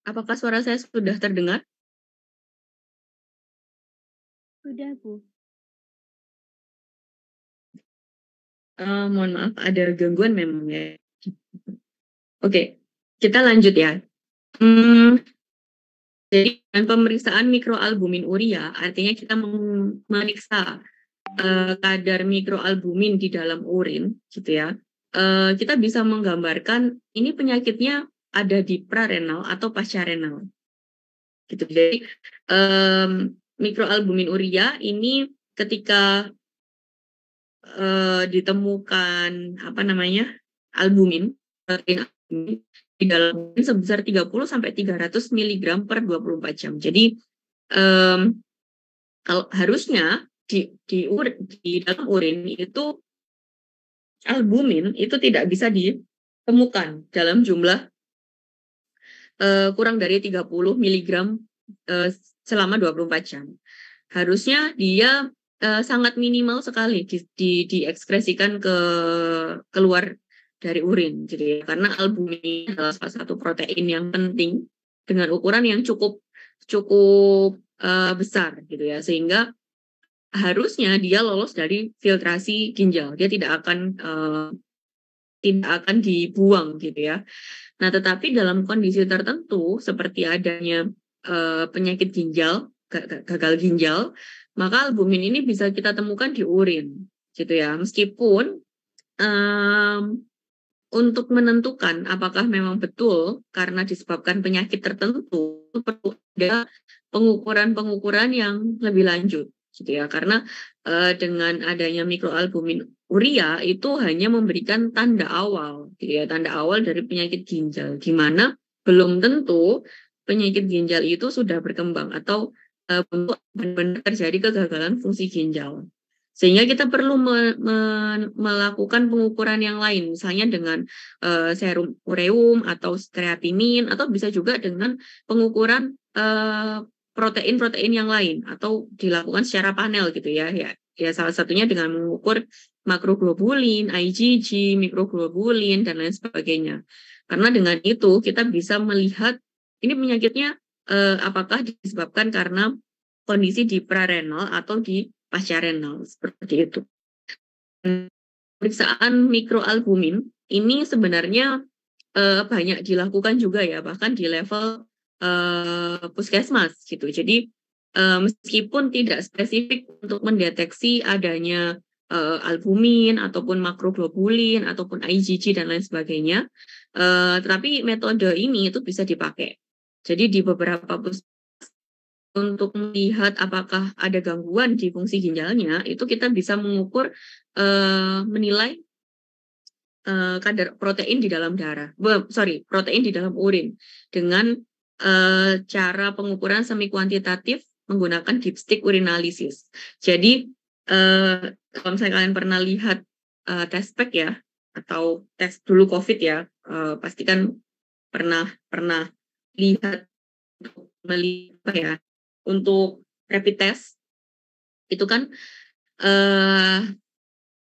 Apakah suara saya sudah terdengar? Sudah Bu. Mohon maaf, ada gangguan memang ya. Oke, kita lanjut ya. Jadi dengan pemeriksaan mikroalbumin urea, artinya kita memeriksa kadar mikroalbumin di dalam urin, gitu ya. Kita bisa menggambarkan ini penyakitnya ada di prarenal atau pascarenal, gitu. Jadi mikroalbumin urea ini ketika ditemukan apa namanya albumin, protein albumin di dalam urin sebesar 30 sampai 300 mg per 24 jam. Jadi kalau harusnya di dalam urin itu albumin itu tidak bisa ditemukan dalam jumlah kurang dari 30 mg selama 24 jam. Harusnya dia sangat minimal sekali diekskresikan keluar dari urin, jadi karena albumin adalah salah satu protein yang penting dengan ukuran yang cukup besar gitu ya, sehingga harusnya dia lolos dari filtrasi ginjal, dia tidak akan dibuang gitu ya. Nah, tetapi dalam kondisi tertentu seperti adanya penyakit ginjal, gagal ginjal, maka albumin ini bisa kita temukan di urin, gitu ya. Meskipun untuk menentukan apakah memang betul karena disebabkan penyakit tertentu, perlu ada pengukuran-pengukuran yang lebih lanjut, gitu ya. Karena dengan adanya mikroalbumin urea itu hanya memberikan tanda awal, gitu ya, tanda awal dari penyakit ginjal, di mana belum tentu penyakit ginjal itu sudah berkembang atau benar-benar terjadi kegagalan fungsi ginjal. Sehingga kita perlu melakukan pengukuran yang lain, misalnya dengan serum ureum atau kreatinin, atau bisa juga dengan pengukuran protein-protein yang lain, atau dilakukan secara panel gitu ya. Ya salah satunya dengan mengukur makroglobulin, IgG, mikroglobulin, dan lain sebagainya. Karena dengan itu kita bisa melihat ini penyakitnya apakah disebabkan karena kondisi di prarenal atau di pascarenal, seperti itu. Pemeriksaan mikroalbumin ini sebenarnya banyak dilakukan juga ya, bahkan di level puskesmas gitu. Jadi meskipun tidak spesifik untuk mendeteksi adanya albumin ataupun makroglobulin ataupun IgG dan lain sebagainya, tetapi metode ini itu bisa dipakai. Jadi di beberapa puskesmas untuk melihat apakah ada gangguan di fungsi ginjalnya, itu kita bisa mengukur, menilai kadar protein di dalam darah, protein di dalam urin dengan cara pengukuran semi kuantitatif menggunakan dipstick urinalysis. Jadi kalau misalnya kalian pernah lihat tes pack ya, atau tes dulu COVID ya, pasti kan pernah lihat melihat ya, untuk rapid test itu kan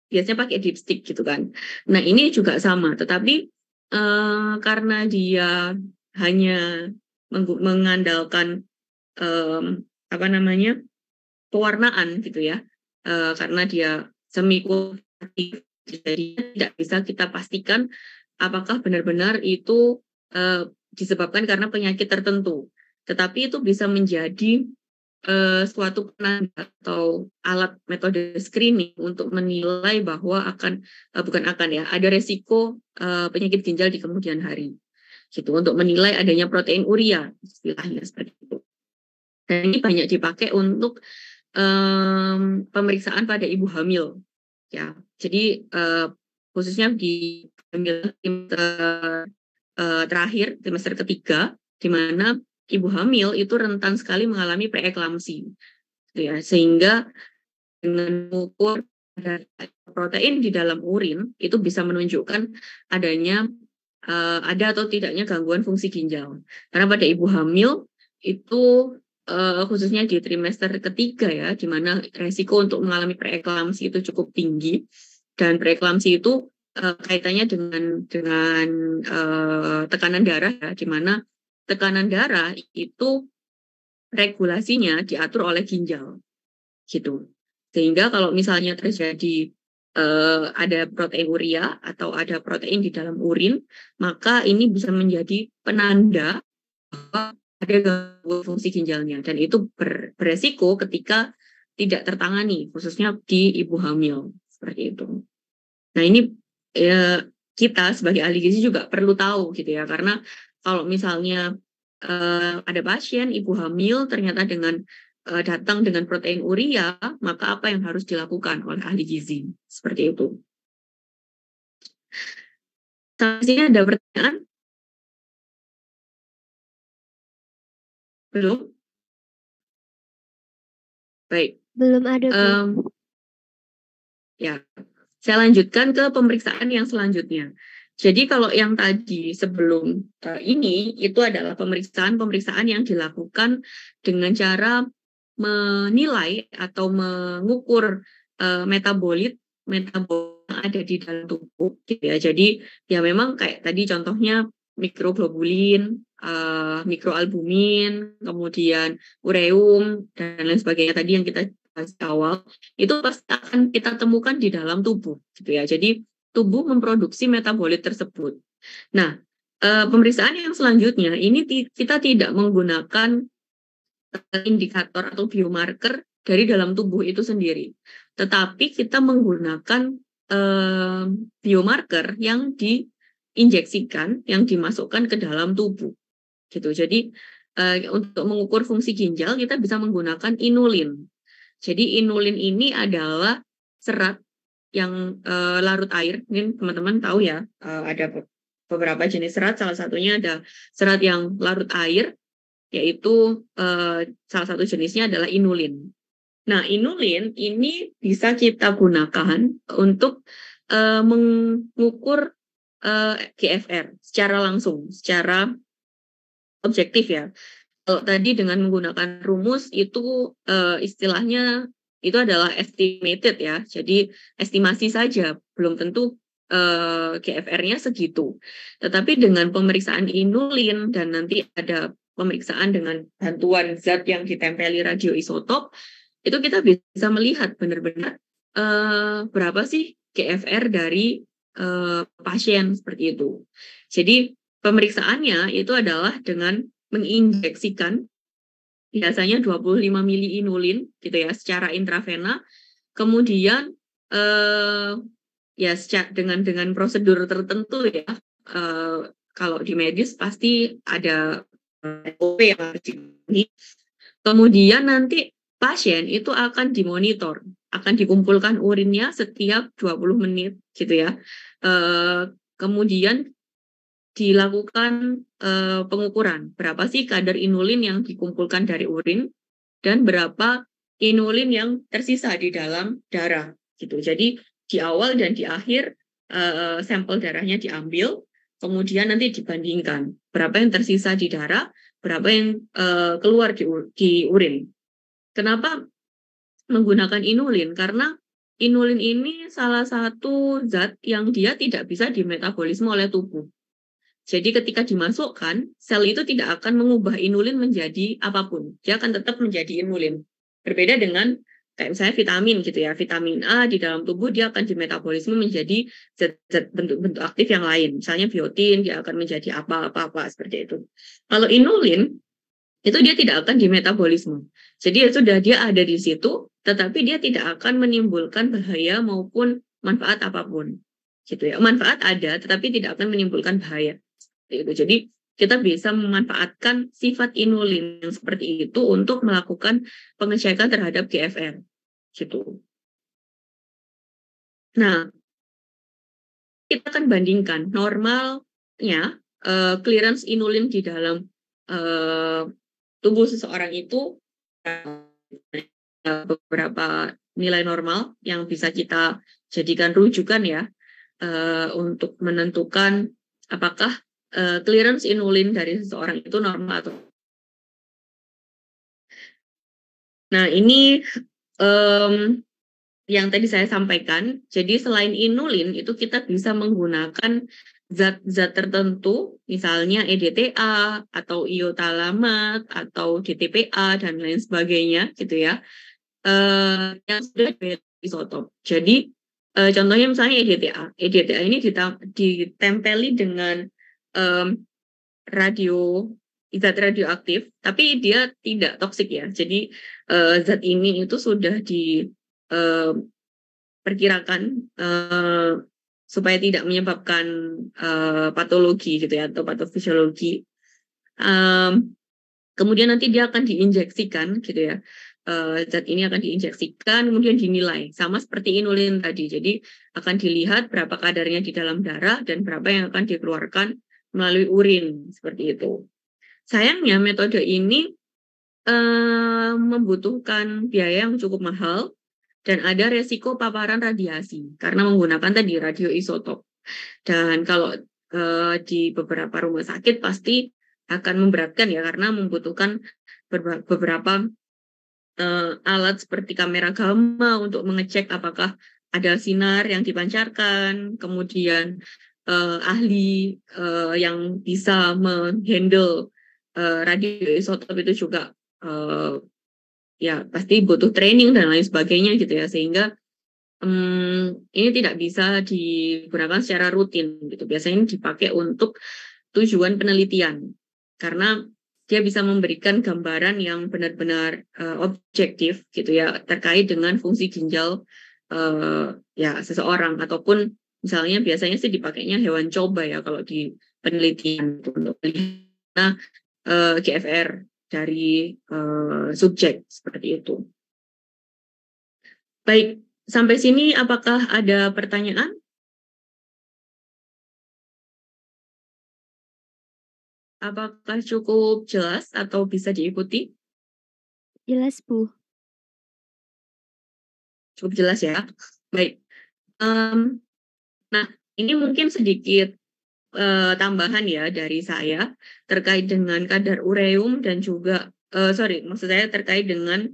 biasanya pakai dipstick gitu kan. Nah ini juga sama, tetapi karena dia hanya mengandalkan apa namanya, pewarnaan gitu ya, karena dia semi kuantitatif, jadi tidak bisa kita pastikan apakah benar-benar itu disebabkan karena penyakit tertentu. Tetapi itu bisa menjadi suatu penanda atau alat metode screening untuk menilai bahwa bukan akan ya, ada resiko penyakit ginjal di kemudian hari. Gitu, untuk menilai adanya protein urea, istilahnya seperti itu. Dan ini banyak dipakai untuk pemeriksaan pada ibu hamil. Ya, jadi khususnya di hamil terakhir, trimester ketiga, di mana ibu hamil itu rentan sekali mengalami preeklamsi, gitu ya. Sehingga dengan mengukur protein di dalam urin itu bisa menunjukkan adanya ada atau tidaknya gangguan fungsi ginjal. Karena pada ibu hamil itu khususnya di trimester ketiga ya, di mana resiko untuk mengalami preeklamsi itu cukup tinggi, dan preeklamsi itu kaitannya dengan tekanan darah ya, di mana tekanan darah itu regulasinya diatur oleh ginjal gitu. Sehingga kalau misalnya terjadi ada protein urea atau ada protein di dalam urin, maka ini bisa menjadi penanda bahwa ada gangguan fungsi ginjalnya, dan itu beresiko ketika tidak tertangani, khususnya di ibu hamil seperti itu. Nah ini kita sebagai ahli gizi juga perlu tahu gitu ya, karena kalau misalnya ada pasien ibu hamil ternyata datang dengan protein urea, maka apa yang harus dilakukan oleh ahli gizi seperti itu. Sampai sini ada pertanyaan? Belum? Baik. Belum ada, Bu. Ya, saya lanjutkan ke pemeriksaan yang selanjutnya. Jadi kalau yang tadi sebelum ini itu adalah pemeriksaan yang dilakukan dengan cara menilai atau mengukur metabolit yang ada di dalam tubuh, gitu ya. Jadi ya memang kayak tadi contohnya mikroglobulin, mikroalbumin, kemudian ureum dan lain sebagainya tadi yang kita bahas di awal, itu pasti akan kita temukan di dalam tubuh, gitu ya. Jadi tubuh memproduksi metabolit tersebut. Nah, pemeriksaan yang selanjutnya ini kita tidak menggunakan indikator atau biomarker dari dalam tubuh itu sendiri, tetapi kita menggunakan biomarker yang diinjeksikan, yang dimasukkan ke dalam tubuh, gitu. Jadi untuk mengukur fungsi ginjal kita bisa menggunakan inulin. Jadi inulin ini adalah serat yang larut air. Mungkin teman-teman tahu ya, ada beberapa jenis serat. Salah satunya ada serat yang larut air, yaitu salah satu jenisnya adalah inulin. Nah, inulin ini bisa kita gunakan untuk mengukur GFR secara langsung, secara objektif ya. Kalau tadi dengan menggunakan rumus itu istilahnya itu adalah estimated ya, jadi estimasi saja, belum tentu GFR-nya segitu. Tetapi dengan pemeriksaan inulin dan nanti ada pemeriksaan dengan bantuan zat yang ditempeli radioisotop, itu kita bisa melihat benar-benar berapa sih GFR dari pasien seperti itu. Jadi pemeriksaannya itu adalah dengan menginjeksikan biasanya 25 mili inulin gitu ya secara intravena, kemudian ya dengan prosedur tertentu ya, kalau di medis pasti ada SOP yang harus dipenuhi. Kemudian nanti pasien itu akan dimonitor, akan dikumpulkan urinnya setiap 20 menit gitu ya. Kemudian dilakukan pengukuran berapa sih kadar inulin yang dikumpulkan dari urin dan berapa inulin yang tersisa di dalam darah gitu. Jadi di awal dan di akhir sampel darahnya diambil, kemudian nanti dibandingkan berapa yang tersisa di darah, berapa yang keluar di urin. Kenapa menggunakan inulin? Karena inulin ini salah satu zat yang dia tidak bisa dimetabolisme oleh tubuh. Jadi ketika dimasukkan, sel itu tidak akan mengubah inulin menjadi apapun. Dia akan tetap menjadi inulin. Berbeda dengan kayak misalnya vitamin gitu ya. Vitamin A di dalam tubuh dia akan dimetabolisme menjadi zat-zat bentuk-bentuk aktif yang lain. Misalnya biotin dia akan menjadi apa-apa seperti itu. Kalau inulin itu dia tidak akan dimetabolisme. Jadi ya sudah dia ada di situ, tetapi dia tidak akan menimbulkan bahaya maupun manfaat apapun. Gitu ya. Manfaat ada, tetapi tidak akan menimbulkan bahaya. Jadi kita bisa memanfaatkan sifat inulin yang seperti itu untuk melakukan pengecekan terhadap GFR. Gitu. Nah, kita akan bandingkan normalnya clearance inulin di dalam tubuh seseorang itu beberapa nilai normal yang bisa kita jadikan rujukan ya untuk menentukan apakah clearance inulin dari seseorang itu normal atau. Nah, ini yang tadi saya sampaikan. Jadi selain inulin itu kita bisa menggunakan zat-zat tertentu, misalnya EDTA atau iotalamat atau DTPA dan lain sebagainya, gitu ya, yang sudah isotop. Jadi contohnya misalnya EDTA. EDTA ini ditempeli dengan zat radioaktif, tapi dia tidak toksik ya. Jadi zat ini itu sudah diperkirakan supaya tidak menyebabkan patologi gitu ya atau patofisiologi. Kemudian nanti dia akan diinjeksikan gitu ya. Zat ini akan diinjeksikan kemudian dinilai sama seperti inulin tadi. Jadi akan dilihat berapa kadarnya di dalam darah dan berapa yang akan dikeluarkan melalui urin seperti itu. Sayangnya metode ini membutuhkan biaya yang cukup mahal dan ada resiko paparan radiasi karena menggunakan tadi radioisotop. Dan kalau di beberapa rumah sakit pasti akan memberatkan ya karena membutuhkan beberapa alat seperti kamera gamma untuk mengecek apakah ada sinar yang dipancarkan, kemudian ahli yang bisa menghandle radioisotop itu juga ya pasti butuh training dan lain sebagainya gitu ya, sehingga ini tidak bisa digunakan secara rutin gitu. Biasanya ini dipakai untuk tujuan penelitian karena dia bisa memberikan gambaran yang benar-benar objektif gitu ya terkait dengan fungsi ginjal ya seseorang, ataupun misalnya biasanya sih dipakainya hewan coba ya kalau di penelitian untuk melihat GFR dari subjek seperti itu. Baik, sampai sini apakah ada pertanyaan? Apakah cukup jelas atau bisa diikuti? Jelas, Bu. Cukup jelas ya. Baik. Nah, ini mungkin sedikit tambahan ya dari saya terkait dengan kadar ureum dan juga maksud saya terkait dengan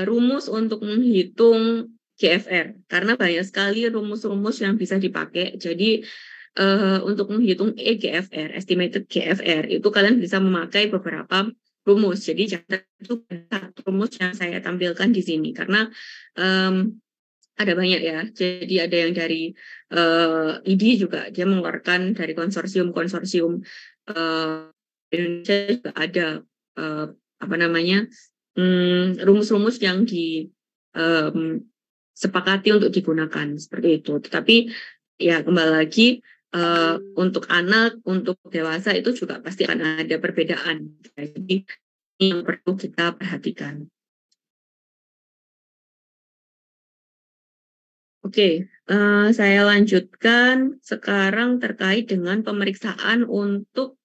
rumus untuk menghitung GFR karena banyak sekali rumus-rumus yang bisa dipakai. Jadi untuk menghitung EGFR, estimated GFR, itu kalian bisa memakai beberapa rumus. Jadi jangan itu satu rumus yang saya tampilkan di sini karena ada banyak ya. Jadi ada yang dari IDI juga dia mengeluarkan dari konsorsium Indonesia juga ada apa namanya rumus-rumus yang disepakati untuk digunakan seperti itu. Tetapi ya kembali lagi untuk anak, untuk dewasa itu juga pasti akan ada perbedaan. Jadi ini yang perlu kita perhatikan. Oke, saya lanjutkan sekarang terkait dengan pemeriksaan untuk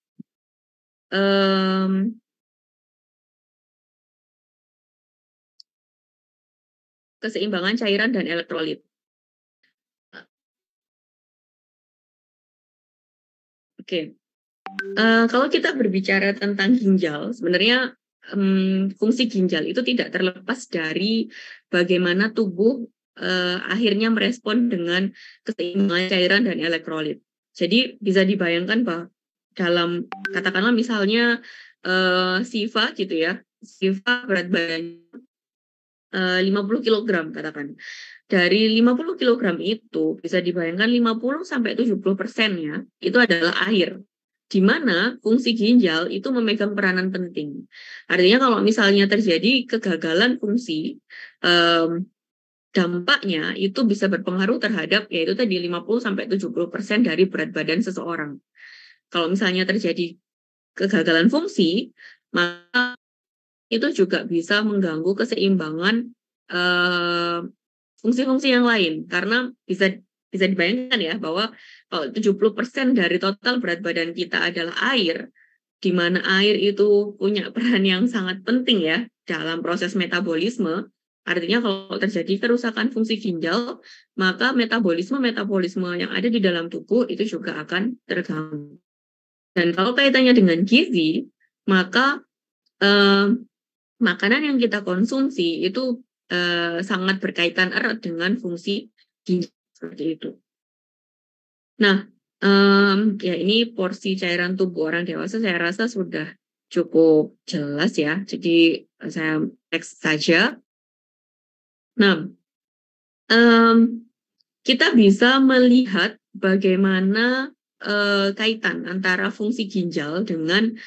keseimbangan cairan dan elektrolit. Oke, kalau kita berbicara tentang ginjal, sebenarnya fungsi ginjal itu tidak terlepas dari bagaimana tubuh akhirnya merespon dengan keseimbangan cairan dan elektrolit. Jadi bisa dibayangkan bahwa dalam katakanlah misalnya Siva gitu ya, Siva berat badannya 50 kilogram katakan. Dari 50 kilogram itu bisa dibayangkan 50 sampai 70%-nya itu adalah air. Di mana fungsi ginjal itu memegang peranan penting. Artinya kalau misalnya terjadi kegagalan fungsi, dampaknya itu bisa berpengaruh terhadap yaitu tadi 50 sampai 70% dari berat badan seseorang. Kalau misalnya terjadi kegagalan fungsi, maka itu juga bisa mengganggu keseimbangan fungsi-fungsi yang lain karena bisa bisa dibayangkan ya bahwa kalau 70% dari total berat badan kita adalah air, di mana air itu punya peran yang sangat penting ya dalam proses metabolisme. Artinya kalau terjadi kerusakan fungsi ginjal, maka metabolisme yang ada di dalam tubuh itu juga akan terganggu. Dan kalau kaitannya dengan gizi, maka eh, makanan yang kita konsumsi itu sangat berkaitan erat dengan fungsi ginjal seperti itu. Nah, ya ini porsi cairan tubuh orang dewasa saya rasa sudah cukup jelas ya. Jadi saya next saja. Nah, kita bisa melihat bagaimana kaitan antara fungsi ginjal dengan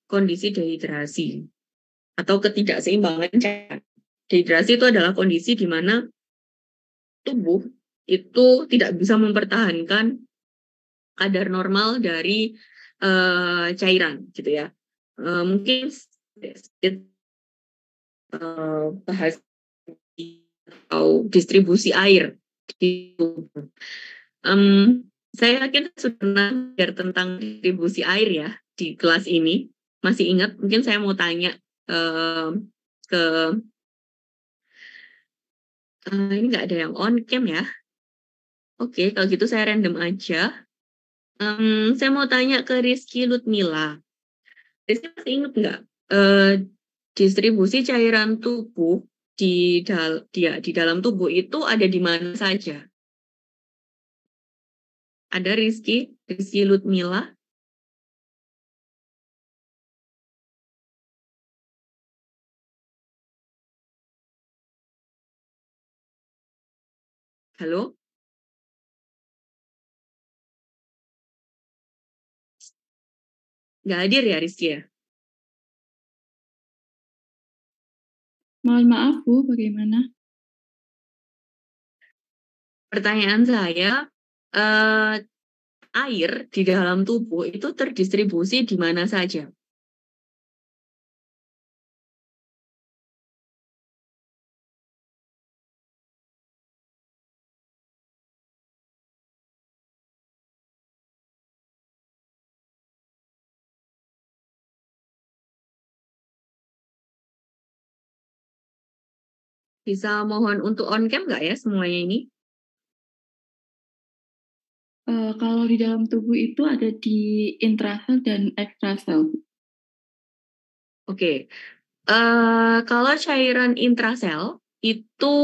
kondisi dehidrasi atau ketidakseimbangan cairan. Dehidrasi itu adalah kondisi di mana tubuh itu tidak bisa mempertahankan kadar normal dari cairan, gitu ya. Mungkin sedikit bahas atau distribusi air di tubuh. Saya yakin sudah pernah belajar tentang distribusi air ya di kelas ini. Masih ingat? Mungkin saya mau tanya ke ini nggak ada yang on cam ya. Oke, kalau gitu saya random aja. Saya mau tanya ke Rizky Lutmila. Rizky masih ingat nggak distribusi cairan tubuh di dalam tubuh itu ada di mana saja? Ada Rizky Lutmila. Halo, nggak hadir ya Rizky ya? Mohon maaf Bu, bagaimana? Pertanyaan saya, eh, air di dalam tubuh itu terdistribusi di mana saja? Bisa mohon untuk on cam nggak ya semuanya ini? Kalau di dalam tubuh itu ada di intrasel dan ekstrasel. Oke, kalau cairan intrasel itu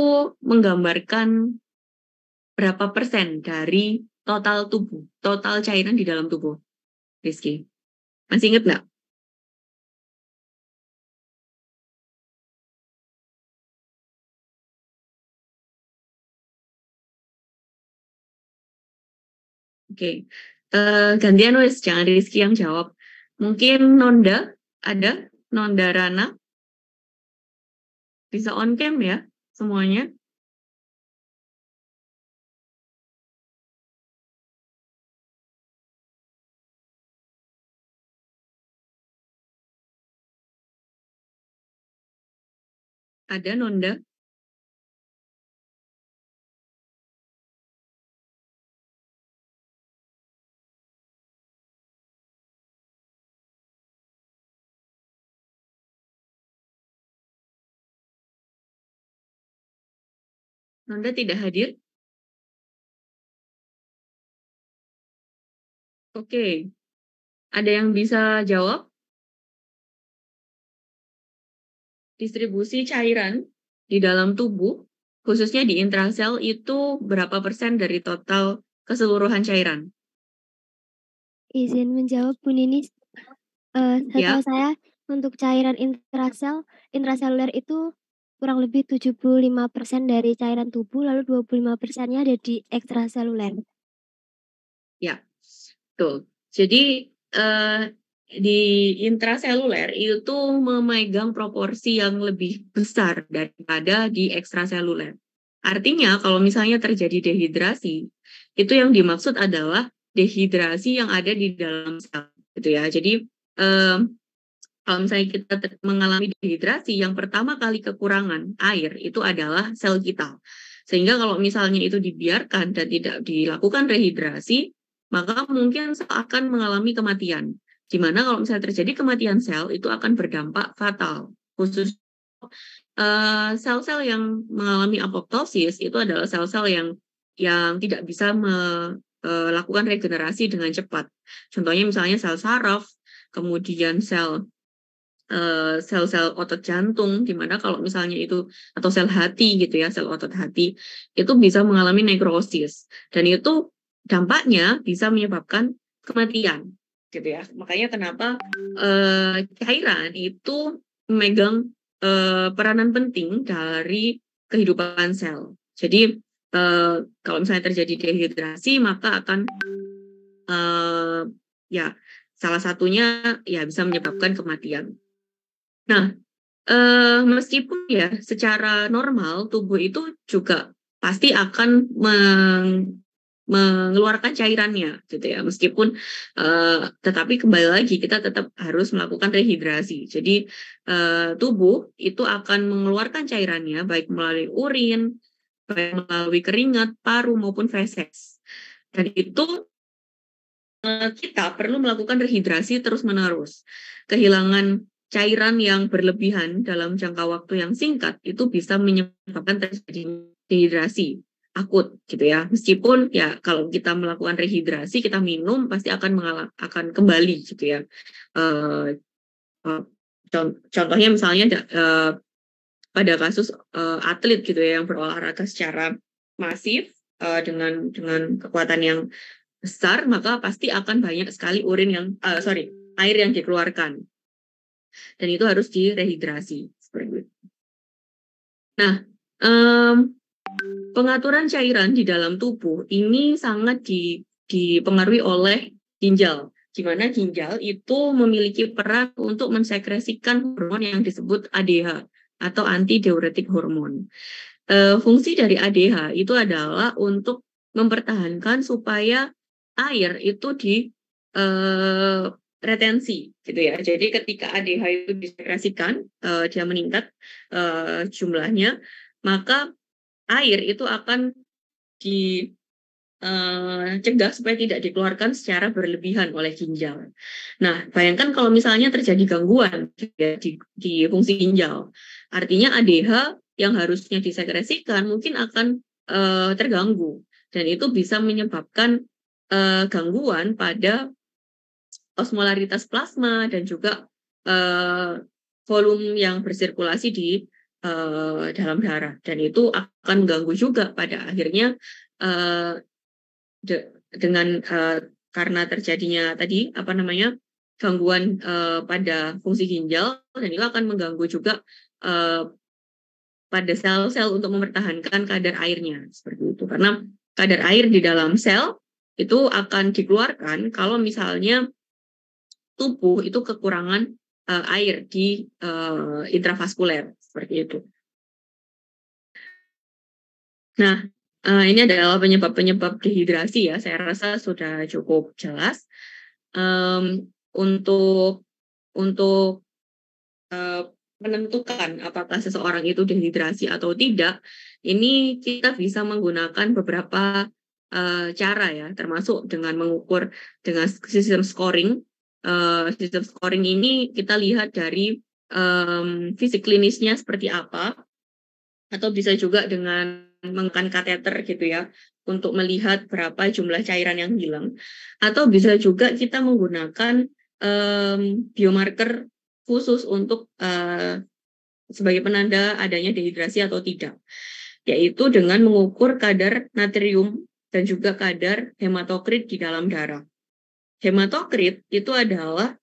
menggambarkan berapa persen dari total tubuh, total cairan di dalam tubuh, Rizky? Masih inget nggak? Oke, gantian wes, jangan Rizky yang jawab. Mungkin Nonda, ada? Nonda Rana, bisa on cam ya semuanya? Ada Nonda? Nanda tidak hadir? Oke. Ada yang bisa jawab? Distribusi cairan di dalam tubuh, khususnya di intrasel, itu berapa persen dari total keseluruhan cairan? Izin menjawab Bu Ninis. Setahu Ya, saya untuk cairan intraseluler itu kurang lebih 75% dari cairan tubuh, lalu 25%-nya ada di ekstraseluler. ya, betul. Jadi di intraseluler itu memegang proporsi yang lebih besar daripada di ekstraseluler. Artinya kalau misalnya terjadi dehidrasi, itu yang dimaksud adalah dehidrasi yang ada di dalam sel, gitu ya. Jadi eh, kalau misalnya kita mengalami dehidrasi, yang pertama kali kekurangan air itu adalah sel kita. Sehingga kalau misalnya itu dibiarkan dan tidak dilakukan rehidrasi, maka mungkin sel akan mengalami kematian. Di mana kalau misalnya terjadi kematian sel, itu akan berdampak fatal. Khusus sel-sel yang mengalami apoptosis itu adalah sel-sel yang tidak bisa melakukan regenerasi dengan cepat. Contohnya misalnya sel saraf, kemudian sel-sel otot jantung, di mana kalau misalnya itu, atau sel hati gitu ya, sel otot hati, itu bisa mengalami nekrosis. Dan itu dampaknya bisa menyebabkan kematian, gitu ya. Makanya kenapa cairan itu memegang peranan penting dari kehidupan sel. Jadi kalau misalnya terjadi dehidrasi, maka akan ya salah satunya ya bisa menyebabkan kematian. Nah, meskipun ya secara normal tubuh itu juga pasti akan mengeluarkan cairannya gitu ya, meskipun tetapi kembali lagi kita tetap harus melakukan rehidrasi. Jadi tubuh itu akan mengeluarkan cairannya baik melalui urin, baik melalui keringat, paru maupun feses. Dan itu kita perlu melakukan rehidrasi terus-menerus. Kehilangan cairan yang berlebihan dalam jangka waktu yang singkat itu bisa menyebabkan terjadi dehidrasi akut gitu ya. Meskipun ya kalau kita melakukan rehidrasi, kita minum pasti akan kembali gitu ya. Eh, eh, Contohnya misalnya pada kasus atlet gitu ya yang berolahraga secara masif dengan kekuatan yang besar, maka pasti akan banyak sekali air yang dikeluarkan, dan itu harus direhidrasi seperti itu. Nah, pengaturan cairan di dalam tubuh ini sangat dipengaruhi oleh ginjal, di mana ginjal itu memiliki peran untuk mensekresikan hormon yang disebut ADH atau antidiuretik hormon. Fungsi dari ADH itu adalah untuk mempertahankan supaya air itu retensi gitu ya. Jadi ketika ADH itu disekresikan, dia meningkat jumlahnya, maka air itu akan dicegah supaya tidak dikeluarkan secara berlebihan oleh ginjal. Nah, bayangkan kalau misalnya terjadi gangguan ya, di fungsi ginjal, artinya ADH yang harusnya disekresikan mungkin akan terganggu, dan itu bisa menyebabkan gangguan pada osmolaritas plasma dan juga volume yang bersirkulasi di dalam darah, dan itu akan mengganggu juga pada akhirnya dengan karena terjadinya tadi gangguan pada fungsi ginjal, dan itu akan mengganggu juga pada sel-sel untuk mempertahankan kadar airnya seperti itu, karena kadar air di dalam sel itu akan dikeluarkan kalau misalnya tubuh itu kekurangan air di intravaskuler seperti itu. Nah, ini adalah penyebab-penyebab dehidrasi ya. Saya rasa sudah cukup jelas. Untuk menentukan apakah seseorang itu dehidrasi atau tidak, ini kita bisa menggunakan beberapa cara ya, termasuk dengan mengukur dengan sistem scoring. Sistem scoring ini kita lihat dari fisik klinisnya seperti apa, atau bisa juga dengan menggunakan kateter gitu ya untuk melihat berapa jumlah cairan yang hilang, atau bisa juga kita menggunakan biomarker khusus untuk sebagai penanda adanya dehidrasi atau tidak, yaitu dengan mengukur kadar natrium dan juga kadar hematokrit di dalam darah. Hematokrit itu adalah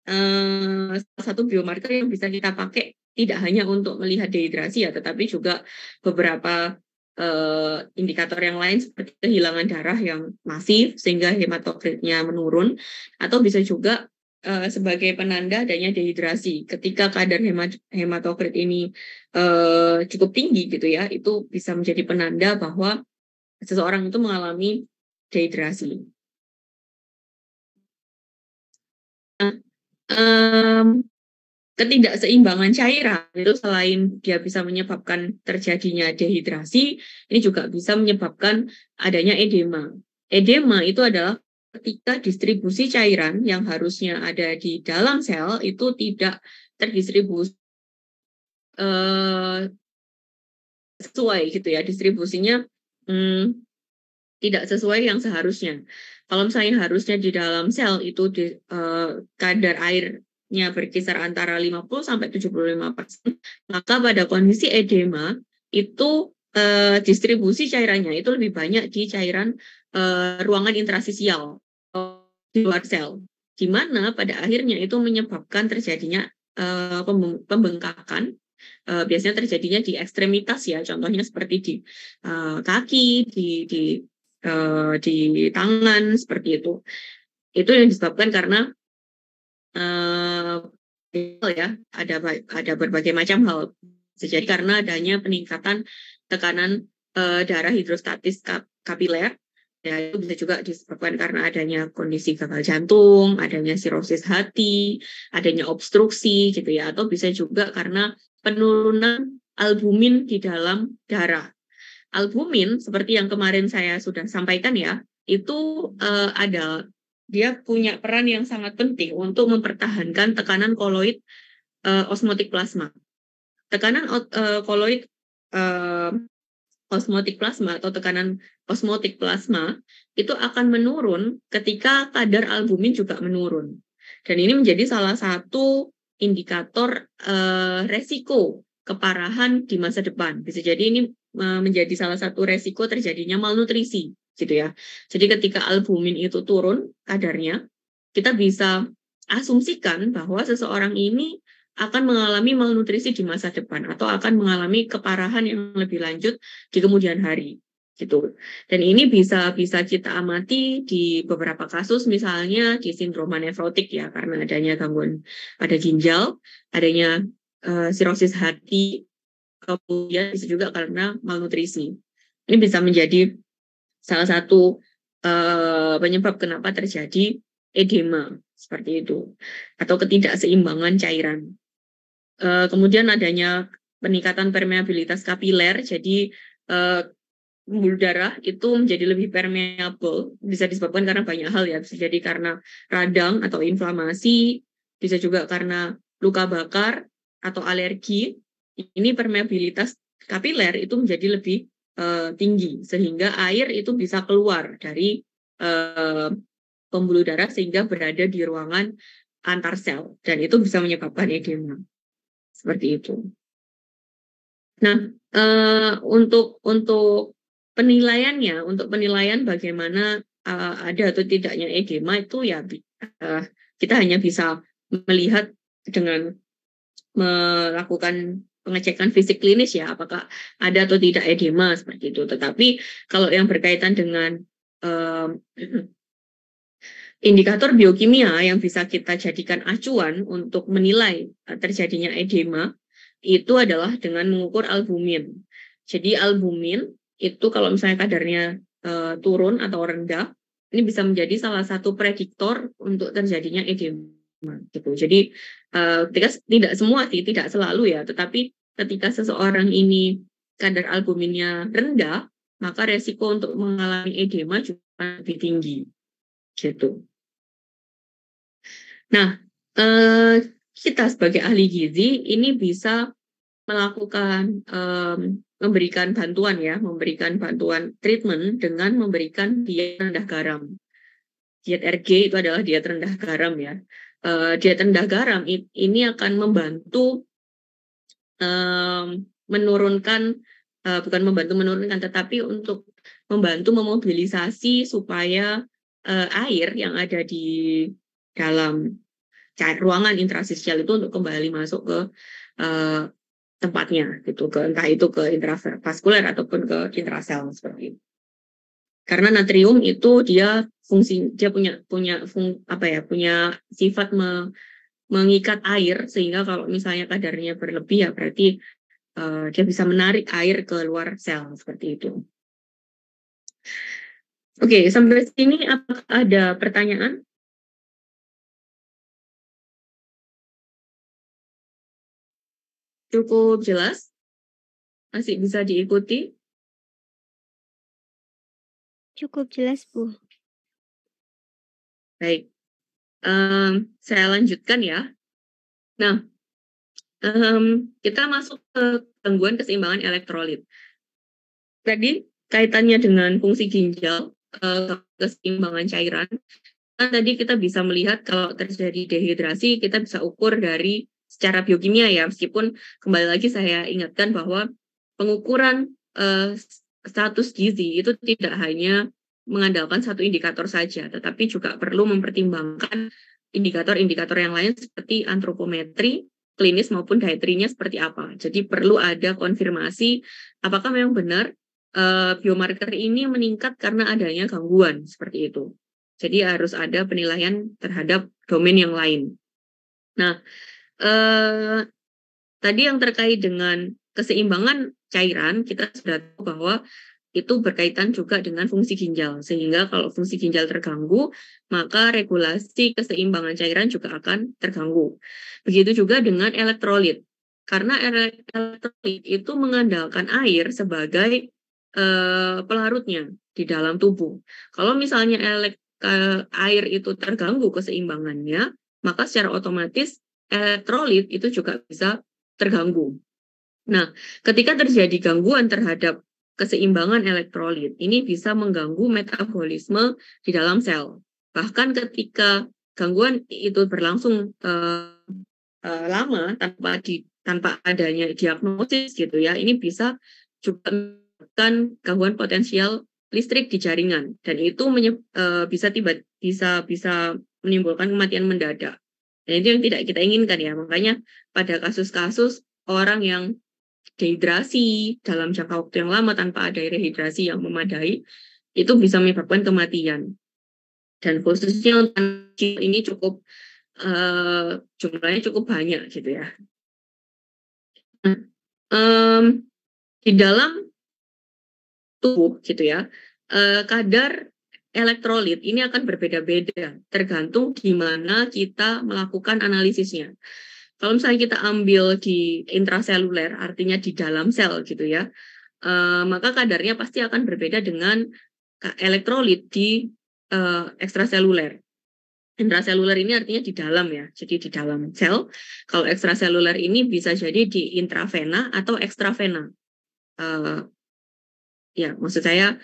salah satu biomarker yang bisa kita pakai tidak hanya untuk melihat dehidrasi ya, tetapi juga beberapa indikator yang lain seperti kehilangan darah yang masif sehingga hematokritnya menurun, atau bisa juga sebagai penanda adanya dehidrasi. Ketika kadar hematokrit ini cukup tinggi gitu ya, itu bisa menjadi penanda bahwa seseorang itu mengalami dehidrasi. Ketidakseimbangan cairan itu selain dia bisa menyebabkan terjadinya dehidrasi, ini juga bisa menyebabkan adanya edema. Edema itu adalah ketika distribusi cairan yang harusnya ada di dalam sel itu tidak terdistribusi sesuai gitu ya, distribusinya tidak sesuai yang seharusnya. Kalau misalnya harusnya di dalam sel itu kadar airnya berkisar antara 50-75%, maka pada kondisi edema itu distribusi cairannya itu lebih banyak di cairan ruangan interstisial di luar sel, di mana pada akhirnya itu menyebabkan terjadinya pembengkakan. Biasanya terjadinya di ekstremitas ya, contohnya seperti di kaki, di tangan seperti itu. Itu yang disebabkan karena ya ada berbagai macam hal. Jadi karena adanya peningkatan tekanan darah hidrostatis kapiler. Ya, itu bisa juga disebabkan karena adanya kondisi gagal jantung, adanya sirosis hati, adanya obstruksi gitu ya, atau bisa juga karena penurunan albumin di dalam darah. Albumin seperti yang kemarin saya sudah sampaikan ya, itu dia punya peran yang sangat penting untuk mempertahankan tekanan koloid osmotik plasma. Tekanan koloid osmotik plasma atau tekanan osmotik plasma itu akan menurun ketika kadar albumin juga menurun. Dan ini menjadi salah satu indikator resiko keparahan di masa depan. Bisa jadi ini menjadi salah satu resiko terjadinya malnutrisi gitu ya. Jadi ketika albumin itu turun kadarnya, kita bisa asumsikan bahwa seseorang ini akan mengalami malnutrisi di masa depan atau akan mengalami keparahan yang lebih lanjut di kemudian hari gitu. Dan ini bisa kita amati di beberapa kasus, misalnya di sindroma nefrotik ya, karena adanya gangguan pada ginjal, adanya sirosis hati, kemudian bisa juga karena malnutrisi. Ini bisa menjadi salah satu penyebab kenapa terjadi edema seperti itu atau ketidakseimbangan cairan. Kemudian adanya peningkatan permeabilitas kapiler, jadi pembuluh darah itu menjadi lebih permeable, bisa disebabkan karena banyak hal ya, bisa jadi karena radang atau inflamasi, bisa juga karena luka bakar atau alergi. Ini permeabilitas kapiler itu menjadi lebih tinggi, sehingga air itu bisa keluar dari pembuluh darah sehingga berada di ruangan antar sel, dan itu bisa menyebabkan edema. Seperti itu. Nah, untuk penilaiannya, untuk penilaian bagaimana ada atau tidaknya edema itu ya kita hanya bisa melihat dengan melakukan pengecekan fisik klinis ya, apakah ada atau tidak edema seperti itu. Tetapi kalau yang berkaitan dengan indikator biokimia yang bisa kita jadikan acuan untuk menilai terjadinya edema itu adalah dengan mengukur albumin. Jadi albumin itu kalau misalnya kadarnya turun atau rendah, ini bisa menjadi salah satu prediktor untuk terjadinya edema. Gitu. Jadi tidak semua sih, tidak selalu ya, tetapi ketika seseorang ini kadar albuminnya rendah, maka resiko untuk mengalami edema juga lebih tinggi. Gitu. Nah, kita sebagai ahli gizi ini bisa melakukan memberikan bantuan treatment dengan memberikan diet rendah garam. Diet RG itu adalah diet rendah garam ya. Diet rendah garam ini akan membantu menurunkan, bukan membantu menurunkan, tetapi untuk membantu memobilisasi supaya air yang ada di dalam ruangan intrastisial itu untuk kembali masuk ke tempatnya gitu, entah itu ke intravaskuler ataupun ke intrasel seperti itu. Karena natrium itu dia punya sifat mengikat air, sehingga kalau misalnya kadarnya berlebih ya berarti dia bisa menarik air ke luar sel seperti itu. Oke, sampai sini apakah ada pertanyaan? Cukup jelas? Masih bisa diikuti? Cukup jelas, Bu. Baik, saya lanjutkan ya. Nah, kita masuk ke gangguan keseimbangan elektrolit. Tadi kaitannya dengan fungsi ginjal, keseimbangan cairan. Kan tadi kita bisa melihat kalau terjadi dehidrasi, kita bisa ukur dari secara biokimia ya, meskipun kembali lagi saya ingatkan bahwa pengukuran status gizi itu tidak hanya mengandalkan satu indikator saja, tetapi juga perlu mempertimbangkan indikator-indikator yang lain seperti antropometri, klinis maupun dietrinya seperti apa. Jadi perlu ada konfirmasi apakah memang benar biomarker ini meningkat karena adanya gangguan seperti itu. Jadi harus ada penilaian terhadap domain yang lain. Nah, tadi yang terkait dengan keseimbangan cairan, kita sudah tahu bahwa itu berkaitan juga dengan fungsi ginjal. Sehingga kalau fungsi ginjal terganggu, maka regulasi keseimbangan cairan juga akan terganggu. Begitu juga dengan elektrolit. Karena elektrolit itu mengandalkan air sebagai pelarutnya di dalam tubuh. Kalau misalnya air itu terganggu keseimbangannya, maka secara otomatis elektrolit itu juga bisa terganggu. Nah, ketika terjadi gangguan terhadap keseimbangan elektrolit, ini bisa mengganggu metabolisme di dalam sel. Bahkan ketika gangguan itu berlangsung lama tanpa adanya diagnosis gitu ya, ini bisa juga menyebabkan gangguan potensial listrik di jaringan, dan itu bisa menimbulkan kematian mendadak. Dan itu yang tidak kita inginkan ya. Makanya pada kasus-kasus orang yang dehidrasi dalam jangka waktu yang lama tanpa ada rehidrasi yang memadai, itu bisa menyebabkan kematian. Dan khususnya untuk ini cukup jumlahnya cukup banyak gitu ya. Di dalam tubuh gitu ya, kadar elektrolit ini akan berbeda-beda tergantung di mana kita melakukan analisisnya. Kalau misalnya kita ambil di intraseluler, artinya di dalam sel gitu ya, maka kadarnya pasti akan berbeda dengan elektrolit di ekstraseluler. Intraseluler ini artinya di dalam ya, jadi di dalam sel. Kalau ekstraseluler ini bisa jadi di intravena atau ekstravena. Ya, maksud saya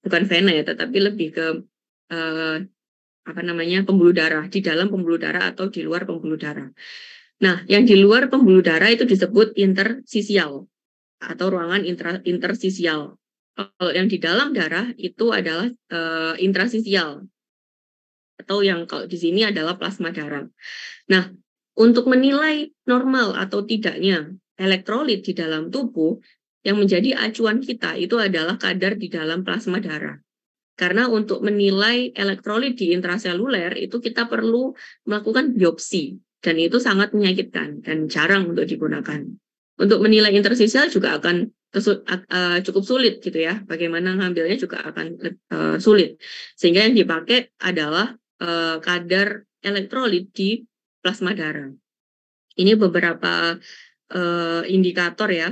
bukan vena ya, tetapi lebih ke pembuluh darah, di dalam pembuluh darah atau di luar pembuluh darah. Nah, yang di luar pembuluh darah itu disebut interstisial atau ruangan interstisial. Kalau yang di dalam darah itu adalah intrastisial, atau yang kalau di sini adalah plasma darah. Nah, untuk menilai normal atau tidaknya elektrolit di dalam tubuh, yang menjadi acuan kita itu adalah kadar di dalam plasma darah. Karena untuk menilai elektrolit di intraseluler itu kita perlu melakukan biopsi, dan itu sangat menyakitkan dan jarang untuk digunakan. Untuk menilai interstisial juga akan cukup sulit gitu ya. Bagaimana ngambilnya juga akan sulit. Sehingga yang dipakai adalah kadar elektrolit di plasma darah. Ini beberapa indikator ya,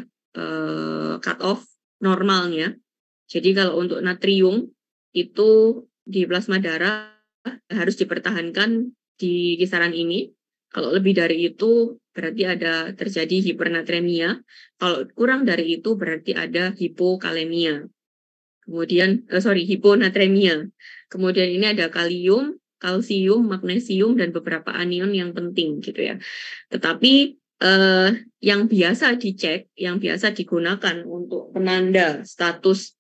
cut off normalnya. Jadi kalau untuk natrium itu di plasma darah harus dipertahankan di kisaran ini. Kalau lebih dari itu berarti ada terjadi hipernatremia. Kalau kurang dari itu berarti ada hipokalemia. Kemudian, hiponatremia. Kemudian ini ada kalium, kalsium, magnesium, dan beberapa anion yang penting gitu ya. Tetapi yang biasa dicek, yang biasa digunakan untuk penanda status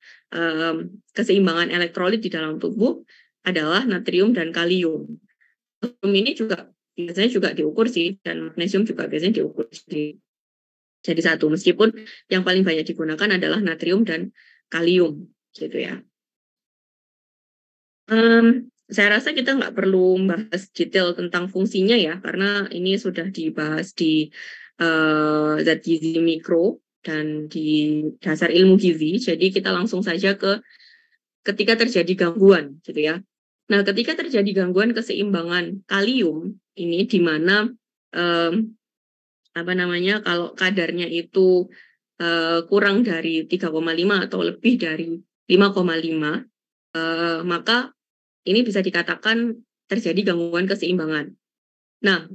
keseimbangan elektrolit di dalam tubuh adalah natrium dan kalium. Natrium ini juga biasanya juga diukur sih, dan magnesium juga biasanya diukur jadi satu. Meskipun yang paling banyak digunakan adalah natrium dan kalium, gitu ya. Saya rasa kita nggak perlu membahas detail tentang fungsinya ya, karena ini sudah dibahas di zat gizi mikro dan di dasar ilmu gizi. Jadi kita langsung saja ke ketika terjadi gangguan, gitu ya. Nah, ketika terjadi gangguan keseimbangan kalium ini di mana kalau kadarnya itu kurang dari 3,5 atau lebih dari 5,5, maka ini bisa dikatakan terjadi gangguan keseimbangan. Nah,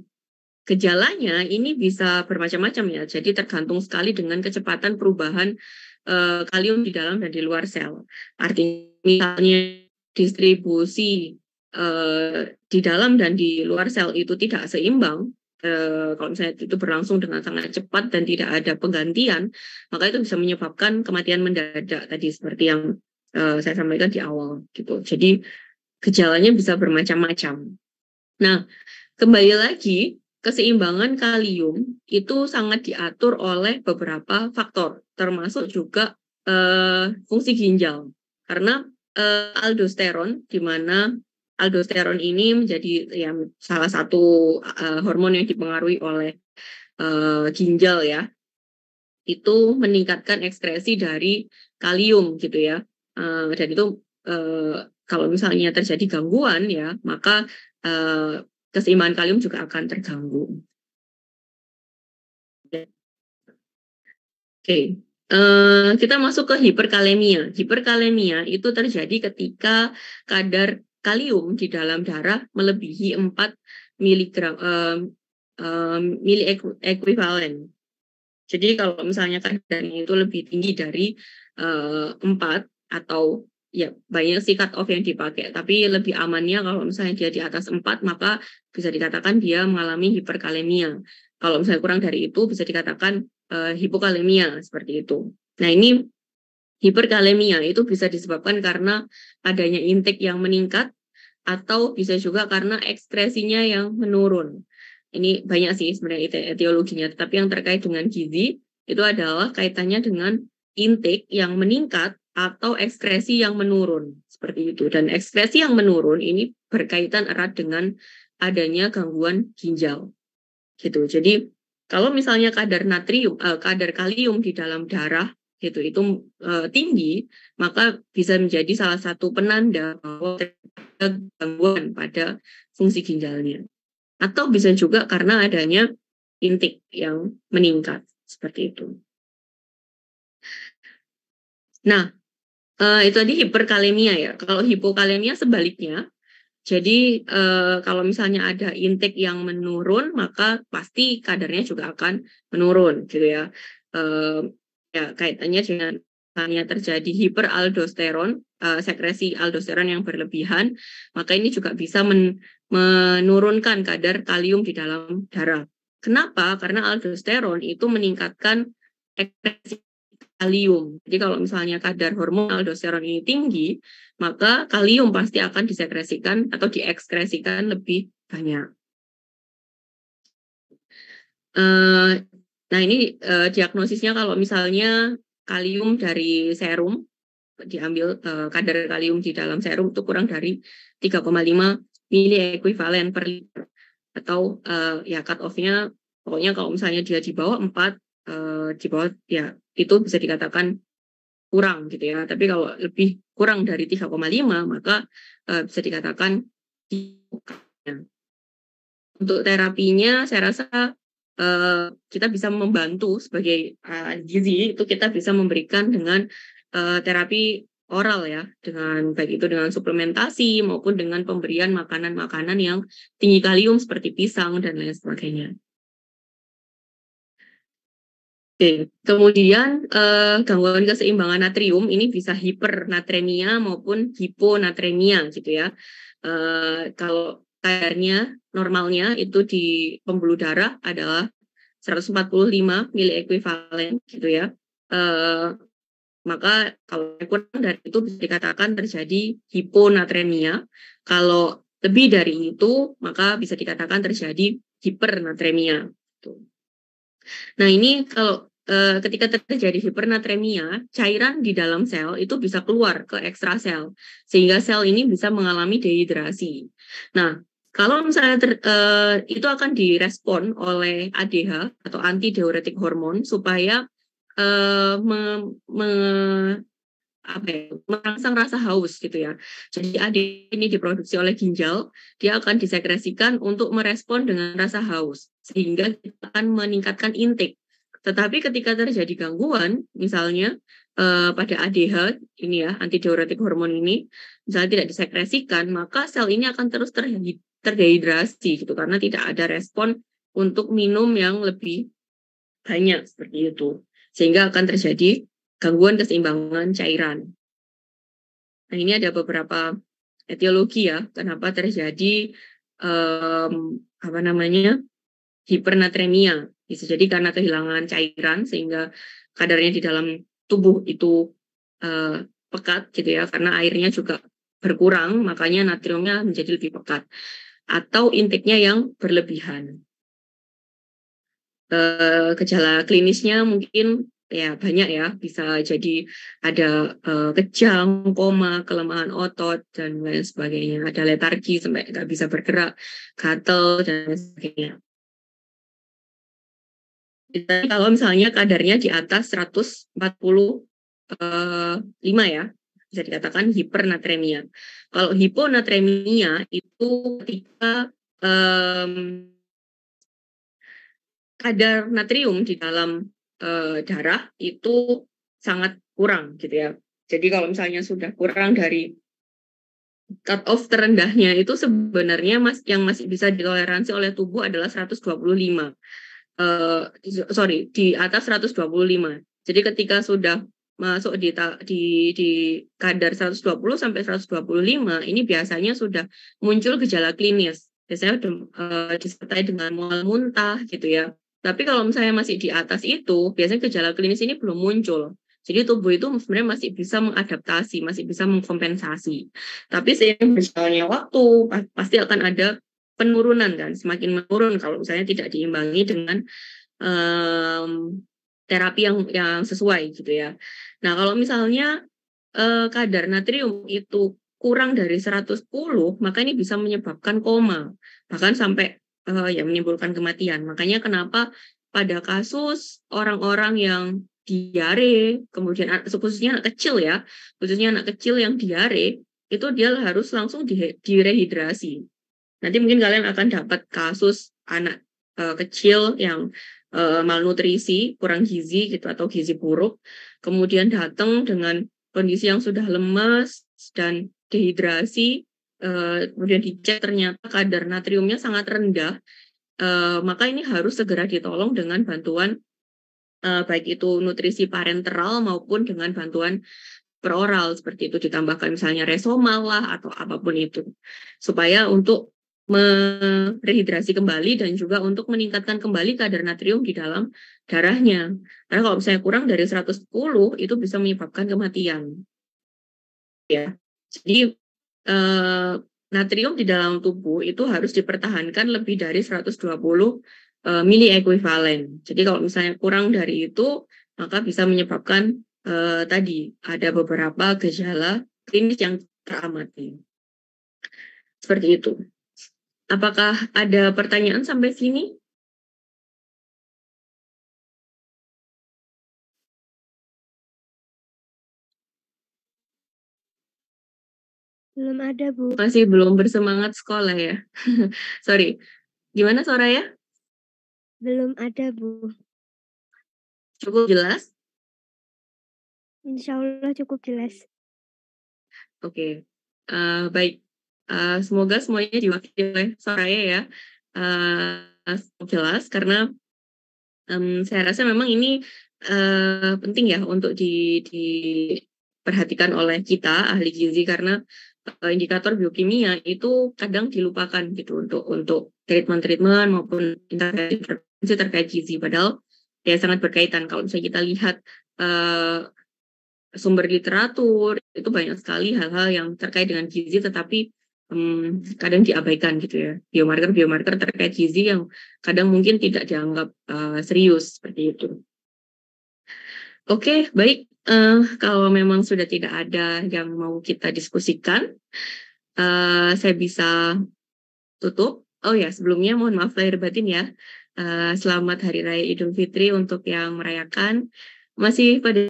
gejalanya ini bisa bermacam-macam ya, jadi tergantung sekali dengan kecepatan perubahan kalium di dalam dan di luar sel. Artinya misalnya distribusi di dalam dan di luar sel itu tidak seimbang, kalau misalnya itu berlangsung dengan sangat cepat dan tidak ada penggantian, maka itu bisa menyebabkan kematian mendadak tadi seperti yang saya sampaikan di awal gitu. Jadi gejalanya bisa bermacam-macam. Nah, kembali lagi, keseimbangan kalium itu sangat diatur oleh beberapa faktor, termasuk juga fungsi ginjal. Karena aldosteron, di mana aldosteron ini menjadi salah satu hormon yang dipengaruhi oleh ginjal ya, itu meningkatkan ekskresi dari kalium gitu ya. Dan itu kalau misalnya terjadi gangguan ya, maka keseimbangan kalium juga akan terganggu. Oke, kita masuk ke hiperkalemia. Hiperkalemia itu terjadi ketika kadar kalium di dalam darah melebihi 4 miligram mili ekuivalen. Jadi kalau misalnya kadarnya itu lebih tinggi dari 4 atau ya banyak sih cut off yang dipakai, tapi lebih amannya kalau misalnya dia di atas 4, maka bisa dikatakan dia mengalami hiperkalemia. Kalau misalnya kurang dari itu bisa dikatakan hipokalemia seperti itu. Nah, ini hiperkalemia itu bisa disebabkan karena adanya intake yang meningkat atau bisa juga karena ekskresinya yang menurun. Ini banyak sih sebenarnya etiologinya, tetapi yang terkait dengan gizi itu adalah kaitannya dengan intake yang meningkat atau ekskresi yang menurun, seperti itu. Dan ekskresi yang menurun ini berkaitan erat dengan adanya gangguan ginjal, gitu. Jadi kalau misalnya kadar kalium di dalam darah itu tinggi, maka bisa menjadi salah satu penanda bahwa ada gangguan pada fungsi ginjalnya. Atau bisa juga karena adanya intake yang meningkat, seperti itu. Nah, itu tadi hiperkalemia ya. Kalau hipokalemia sebaliknya, jadi kalau misalnya ada intake yang menurun, maka pasti kadarnya juga akan menurun, gitu ya. Ya kaitannya dengan misalnya terjadi hiperaldosteron, sekresi aldosteron yang berlebihan, maka ini juga bisa menurunkan kadar kalium di dalam darah. Kenapa? Karena aldosteron itu meningkatkan ekskresi kalium. Jadi kalau misalnya kadar hormon aldosteron ini tinggi, maka kalium pasti akan disekresikan atau diekskresikan lebih banyak. Nah, ini diagnosisnya kalau misalnya kalium dari serum, diambil kadar kalium di dalam serum itu kurang dari 3,5 mili ekuivalen per liter. Atau ya cut off-nya, pokoknya kalau misalnya dia di bawah 4, di bawah ya itu bisa dikatakan kurang gitu ya. Tapi kalau lebih kurang dari 3,5 maka bisa dikatakan untuk terapinya saya rasa kita bisa membantu sebagai gizi itu kita bisa memberikan dengan terapi oral ya, dengan baik itu dengan suplementasi maupun dengan pemberian makanan-makanan yang tinggi kalium seperti pisang dan lain sebagainya. Oke, kemudian gangguan keseimbangan natrium ini bisa hipernatremia maupun hiponatremia gitu ya. Kalau kadarnya normalnya itu di pembuluh darah adalah 145 miliekuivalen gitu ya. Maka kalau kurang dari itu bisa dikatakan terjadi hiponatremia. Kalau lebih dari itu maka bisa dikatakan terjadi hipernatremia. Nah ini kalau ketika terjadi hipernatremia, cairan di dalam sel itu bisa keluar ke ekstrasel, sehingga sel ini bisa mengalami dehidrasi. Nah, kalau misalnya itu akan direspon oleh ADH atau antidiuretik hormon supaya merangsang rasa haus gitu ya. Jadi ADH ini diproduksi oleh ginjal, dia akan disekresikan untuk merespon dengan rasa haus, sehingga kita akan meningkatkan intake. Tetapi ketika terjadi gangguan, misalnya pada ADH ini ya, antidiuretik hormon ini, misalnya tidak disekresikan, maka sel ini akan terus terdehidrasi gitu, karena tidak ada respon untuk minum yang lebih banyak seperti itu. Sehingga akan terjadi gangguan keseimbangan cairan. Nah, ini ada beberapa etiologi ya, kenapa terjadi hipernatremia. Bisa jadi karena kehilangan cairan sehingga kadarnya di dalam tubuh itu pekat gitu ya, karena airnya juga berkurang, makanya natriumnya menjadi lebih pekat. Atau intake-nya yang berlebihan. Gejala klinisnya mungkin ya banyak ya, bisa jadi ada kejang, koma, kelemahan otot dan lain sebagainya, ada letargi sampai nggak bisa bergerak, gatal dan lain sebagainya. Jadi kalau misalnya kadarnya di atas 145 ya, bisa dikatakan hipernatremia. Kalau hiponatremia itu ketika kadar natrium di dalam darah itu sangat kurang gitu ya. Jadi kalau misalnya sudah kurang dari cut off terendahnya itu sebenarnya yang masih bisa ditoleransi oleh tubuh adalah 125. Di atas 125. Jadi ketika sudah masuk di kadar 120 sampai 125, ini biasanya sudah muncul gejala klinis. Biasanya disertai dengan mual muntah gitu ya. Tapi kalau misalnya masih di atas itu, biasanya gejala klinis ini belum muncul. Jadi tubuh itu sebenarnya masih bisa mengadaptasi, masih bisa mengkompensasi. Tapi seiring berjalannya waktu, pasti akan ada penurunan kan, semakin menurun kalau misalnya tidak diimbangi dengan terapi yang sesuai gitu ya. Nah kalau misalnya kadar natrium itu kurang dari 110, maka ini bisa menyebabkan koma, bahkan sampai ya menimbulkan kematian. Makanya kenapa pada kasus orang-orang yang diare, kemudian khususnya anak kecil ya, khususnya anak kecil yang diare, itu dia harus langsung direhidrasi. Nanti mungkin kalian akan dapat kasus anak kecil yang malnutrisi, kurang gizi gitu atau gizi buruk, kemudian datang dengan kondisi yang sudah lemas dan dehidrasi, kemudian dicek ternyata kadar natriumnya sangat rendah, maka ini harus segera ditolong dengan bantuan baik itu nutrisi parenteral maupun dengan bantuan peroral seperti itu, ditambahkan misalnya Resomal lah atau apapun itu, supaya untuk merehidrasi kembali dan juga untuk meningkatkan kembali kadar natrium di dalam darahnya. Karena kalau misalnya kurang dari 110 itu bisa menyebabkan kematian. Ya. Jadi natrium di dalam tubuh itu harus dipertahankan lebih dari 120 miliekuivalen. Jadi kalau misalnya kurang dari itu maka bisa menyebabkan tadi ada beberapa gejala klinis yang teramati. Seperti itu. Apakah ada pertanyaan sampai sini? Belum ada, Bu. Masih belum bersemangat sekolah ya? Sorry. Gimana Soraya? Belum ada, Bu. Cukup jelas? Insya Allah cukup jelas. Oke, baik. Semoga semuanya diwakili oleh Soraya ya. Jelas karena saya rasa memang ini penting ya untuk diperhatikan oleh kita ahli gizi karena indikator biokimia itu kadang dilupakan gitu untuk treatment maupun intervensi terkait gizi. Padahal ya sangat berkaitan. Kalau misalnya kita lihat sumber literatur itu banyak sekali hal-hal yang terkait dengan gizi tetapi kadang diabaikan gitu ya, biomarker terkait gizi yang kadang mungkin tidak dianggap serius seperti itu. Oke, baik. Kalau memang sudah tidak ada yang mau kita diskusikan, saya bisa tutup. Oh ya, sebelumnya mohon maaf lahir batin ya. Selamat Hari Raya Idul Fitri untuk yang merayakan. Masih pada